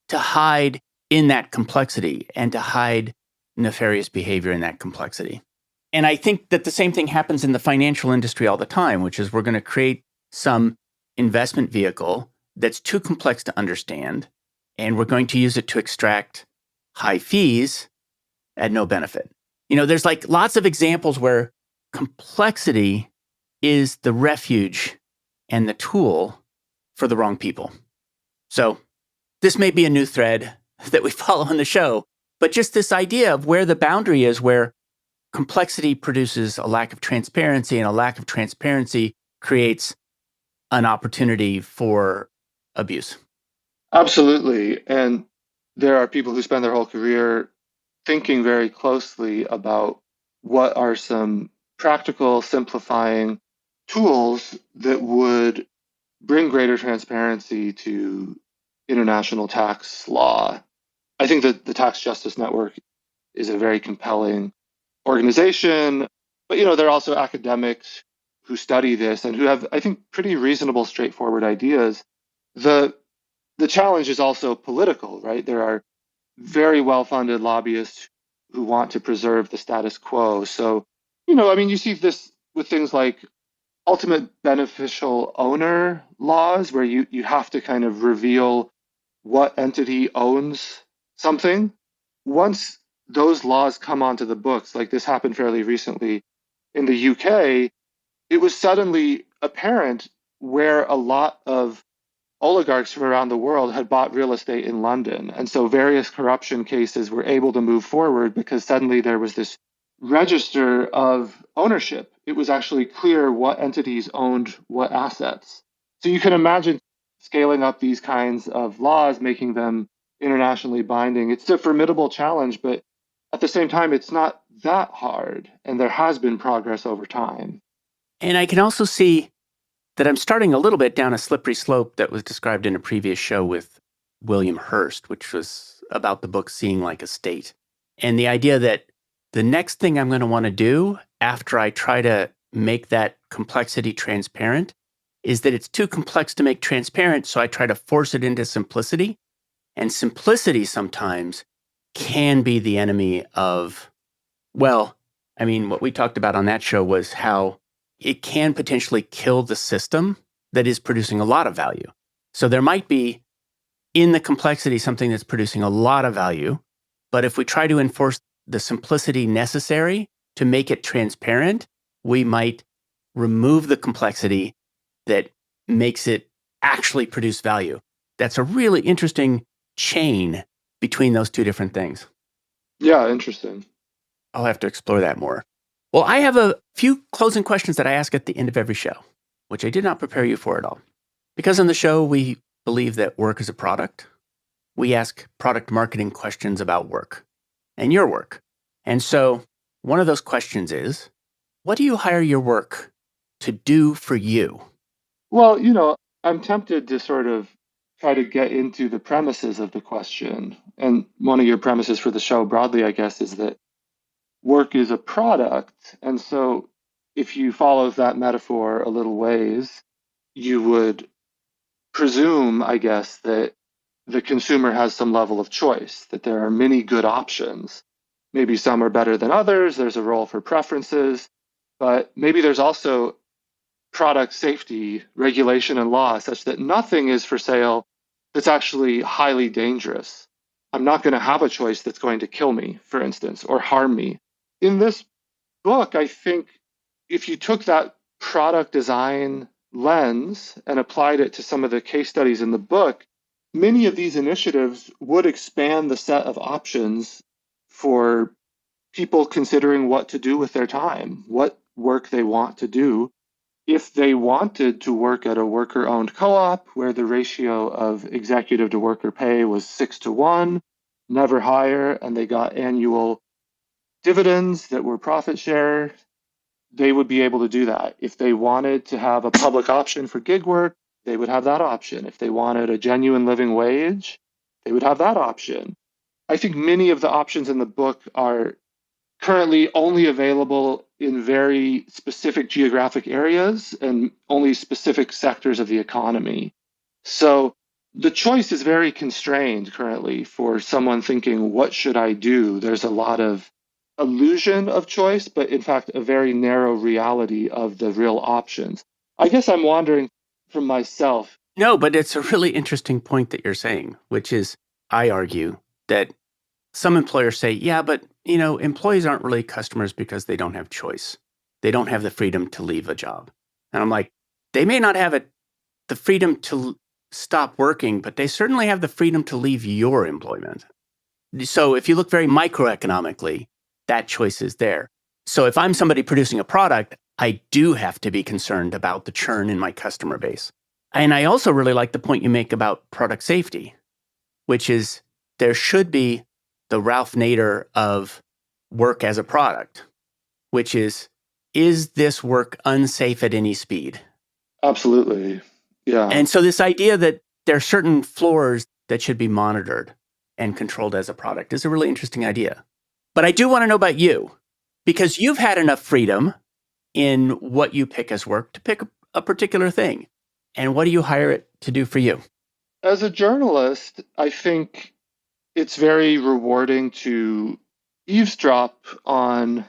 to hide in that complexity and to hide nefarious behavior in that complexity. And I think that the same thing happens in the financial industry all the time, which is we're going to create some investment vehicle that's too complex to understand, and we're going to use it to extract high fees at no benefit. There's like lots of examples where complexity is the refuge and the tool for the wrong people. So this may be a new thread that we follow on the show, but just this idea of where the boundary is, where complexity produces a lack of transparency, and a lack of transparency creates an opportunity for abuse. Absolutely. And there are people who spend their whole career thinking very closely about what are some practical, simplifying tools that would bring greater transparency to international tax law. I think that the Tax Justice Network is a very compelling organization, but there are also academics who study this and who have, I think, pretty reasonable, straightforward ideas. The the challenge is also political, right? There are very well-funded lobbyists who want to preserve the status quo. So, you see this with things like ultimate beneficial owner laws, where you have to kind of reveal what entity owns something. Once those laws come onto the books, like this happened fairly recently in the UK, it was suddenly apparent where a lot of oligarchs from around the world had bought real estate in London. And so various corruption cases were able to move forward because suddenly there was this register of ownership. It was actually clear what entities owned what assets. So you can imagine scaling up these kinds of laws, making them internationally binding. It's a formidable challenge, but at the same time, it's not that hard. And there has been progress over time. And I can also see that I'm starting a little bit down a slippery slope that was described in a previous show with William Hurst, which was about the book Seeing Like a State. And the idea that the next thing I'm going to want to do after I try to make that complexity transparent is that it's too complex to make transparent, so I try to force it into simplicity. And simplicity sometimes can be the enemy of, what we talked about on that show was how it can potentially kill the system that is producing a lot of value. So there might be in the complexity something that's producing a lot of value, but if we try to enforce the simplicity necessary to make it transparent, we might remove the complexity that makes it actually produce value. That's a really interesting chain between those two different things. Yeah, interesting. I'll have to explore that more. Well, I have a few closing questions that I ask at the end of every show, which I did not prepare you for at all. Because on the show, we believe that work is a product. We ask product marketing questions about work and your work. And so one of those questions is, what do you hire your work to do for you? Well, I'm tempted to sort of try to get into the premises of the question. And one of your premises for the show broadly, I guess, is that work is a product. And so if you follow that metaphor a little ways, you would presume, I guess, that the consumer has some level of choice, that there are many good options. Maybe some are better than others. There's a role for preferences, but maybe there's also product safety, regulation, and law such that nothing is for sale that's actually highly dangerous. I'm not going to have a choice that's going to kill me, for instance, or harm me. In this book, I think if you took that product design lens and applied it to some of the case studies in the book, many of these initiatives would expand the set of options for people considering what to do with their time, what work they want to do. If they wanted to work at a worker-owned co-op where the ratio of executive to worker pay was 6-1, never higher, and they got annual dividends that were profit share, they would be able to do that. If they wanted to have a public option for gig work, they would have that option. If they wanted a genuine living wage, they would have that option. I think many of the options in the book are currently only available in very specific geographic areas and only specific sectors of the economy. So the choice is very constrained currently for someone thinking, what should I do? There's a lot of illusion of choice, but in fact, a very narrow reality of the real options. I guess I'm wandering from myself. No, but it's a really interesting point that you're saying, which is, I argue that some employers say, yeah, but employees aren't really customers because they don't have choice. They don't have the freedom to leave a job. And I'm like, they may not have it the freedom to stop working, but they certainly have the freedom to leave your employment. So if you look very microeconomically, that choice is there. So if I'm somebody producing a product, I do have to be concerned about the churn in my customer base. And I also really like the point you make about product safety, which is there should be the Ralph Nader of work as a product, which is this work unsafe at any speed? Absolutely. Yeah. And so this idea that there are certain floors that should be monitored and controlled as a product is a really interesting idea. But I do want to know about you, because you've had enough freedom in what you pick as work to pick a particular thing. And what do you hire it to do for you? As a journalist, I think it's very rewarding to eavesdrop on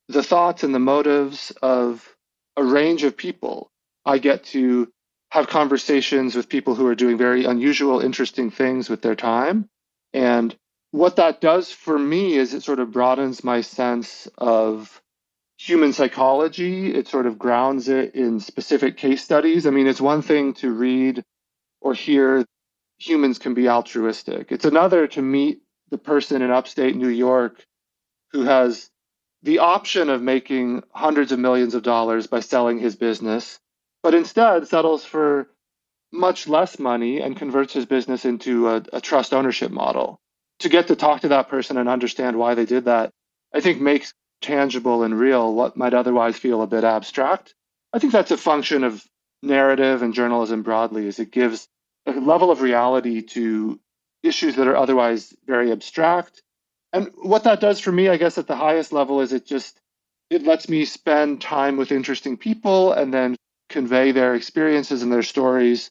the thoughts and the motives of a range of people. I get to have conversations with people who are doing very unusual, interesting things with their time. And what that does for me is it sort of broadens my sense of human psychology. It sort of grounds it in specific case studies. I mean, it's one thing to read or hear humans can be altruistic. It's another to meet the person in upstate New York who has the option of making hundreds of millions of dollars by selling his business, but instead settles for much less money and converts his business into a trust ownership model. To get to talk to that person and understand why they did that, I think makes tangible and real what might otherwise feel a bit abstract. I think that's a function of narrative and journalism broadly, is it gives a level of reality to issues that are otherwise very abstract. And what that does for me, I guess, at the highest level is it lets me spend time with interesting people and then convey their experiences and their stories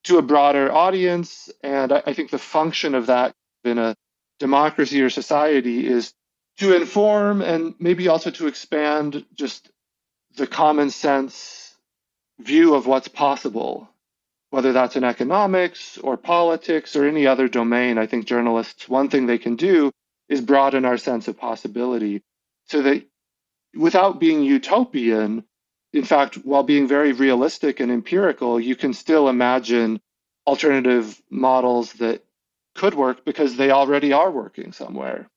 to a broader audience. And I think the function of that in a democracy or society is to inform and maybe also to expand just the common sense view of what's possible, whether that's in economics or politics or any other domain. I think journalists, one thing they can do is broaden our sense of possibility so that without being utopian, in fact, while being very realistic and empirical, you can still imagine alternative models that could work because they already are working somewhere.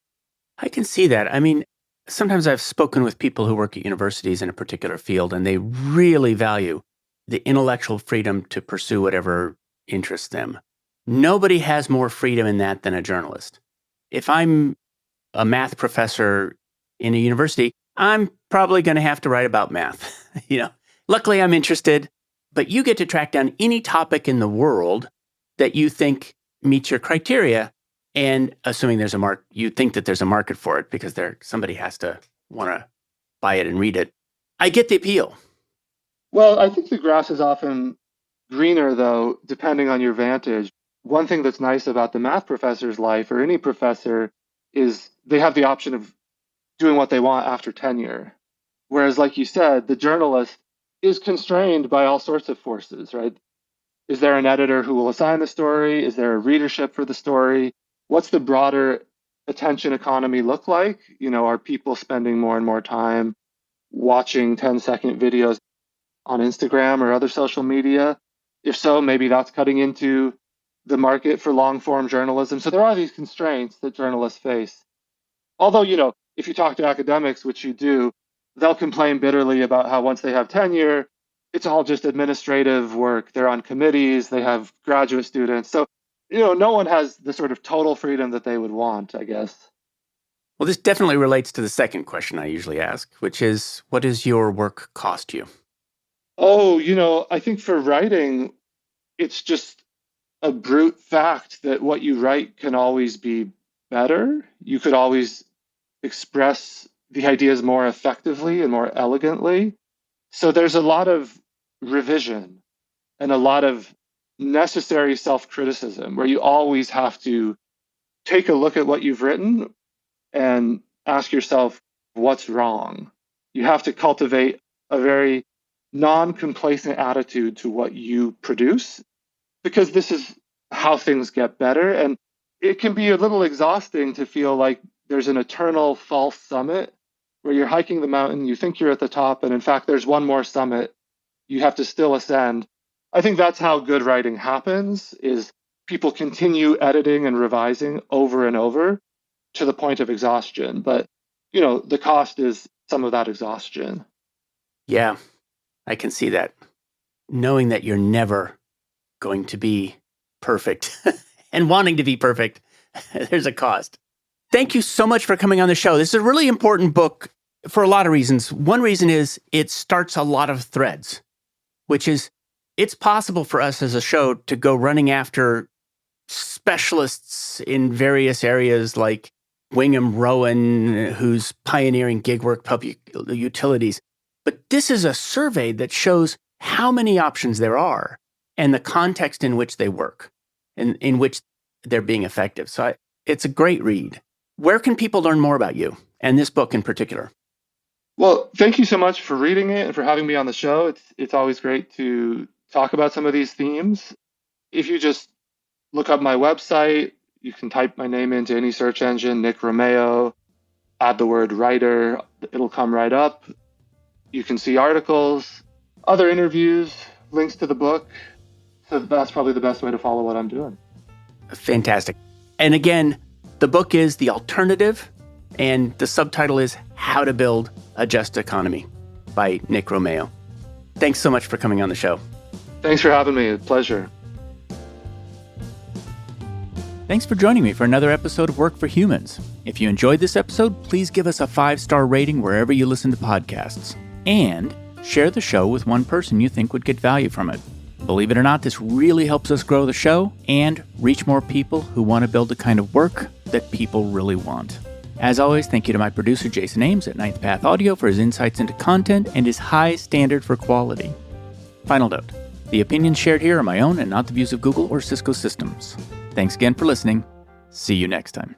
I can see that. I mean, sometimes I've spoken with people who work at universities in a particular field, and they really value the intellectual freedom to pursue whatever interests them. Nobody has more freedom in that than a journalist. If I'm a math professor in a university, I'm probably going to have to write about math. Luckily I'm interested, but you get to track down any topic in the world that you think meets your criteria. And assuming there's you think that there's a market for it because somebody has to want to buy it and read it. I get the appeal. Well, I think the grass is often greener, though, depending on your vantage. One thing that's nice about the math professor's life, or any professor, is they have the option of doing what they want after tenure. Whereas, like you said, the journalist is constrained by all sorts of forces, right? Is there an editor who will assign the story? Is there a readership for the story? What's the broader attention economy look like? Are people spending more and more time watching 10-second videos on Instagram or other social media? If so, maybe that's cutting into the market for long form journalism. So there are these constraints that journalists face. Although, if you talk to academics, which you do, they'll complain bitterly about how once they have tenure, it's all just administrative work. They're on committees, they have graduate students. So, no one has the sort of total freedom that they would want, I guess. Well, this definitely relates to the second question I usually ask, which is, what does your work cost you? Oh, I think for writing, it's just a brute fact that what you write can always be better. You could always express the ideas more effectively and more elegantly. So there's a lot of revision and a lot of necessary self criticism where you always have to take a look at what you've written and ask yourself, what's wrong? You have to cultivate a very non complacent attitude to what you produce because this is how things get better. And it can be a little exhausting to feel like there's an eternal false summit where you're hiking the mountain, you think you're at the top, and in fact, there's one more summit you have to still ascend. I think that's how good writing happens, is people continue editing and revising over and over to the point of exhaustion. But, the cost is some of that exhaustion. Yeah, I can see that. Knowing that you're never going to be perfect and wanting to be perfect, there's a cost. Thank you so much for coming on the show. This is a really important book for a lot of reasons. One reason is it starts a lot of threads, which is it's possible for us as a show to go running after specialists in various areas like Wingham Rowan, who's pioneering gig work public utilities. But this is a survey that shows how many options there are and the context in which they work and in which they're being effective. So it's a great read. Where can people learn more about you and this book in particular? Well, thank you so much for reading it and for having me on the show. It's always great to talk about some of these themes. If you just look up my website, you can type my name into any search engine, Nick Romeo, add the word writer, it'll come right up. You can see articles, other interviews, links to the book. So that's probably the best way to follow what I'm doing. Fantastic. And again, the book is The Alternative, and the subtitle is How to Build a Just Economy by Nick Romeo. Thanks so much for coming on the show. Thanks for having me. A pleasure. Thanks for joining me for another episode of Work for Humans. If you enjoyed this episode, please give us a 5-star rating wherever you listen to podcasts. And share the show with one person you think would get value from it. Believe it or not, this really helps us grow the show and reach more people who want to build the kind of work that people really want. As always, thank you to my producer, Jason Ames at Ninth Path Audio, for his insights into content and his high standard for quality. Final note, the opinions shared here are my own and not the views of Google or Cisco Systems. Thanks again for listening. See you next time.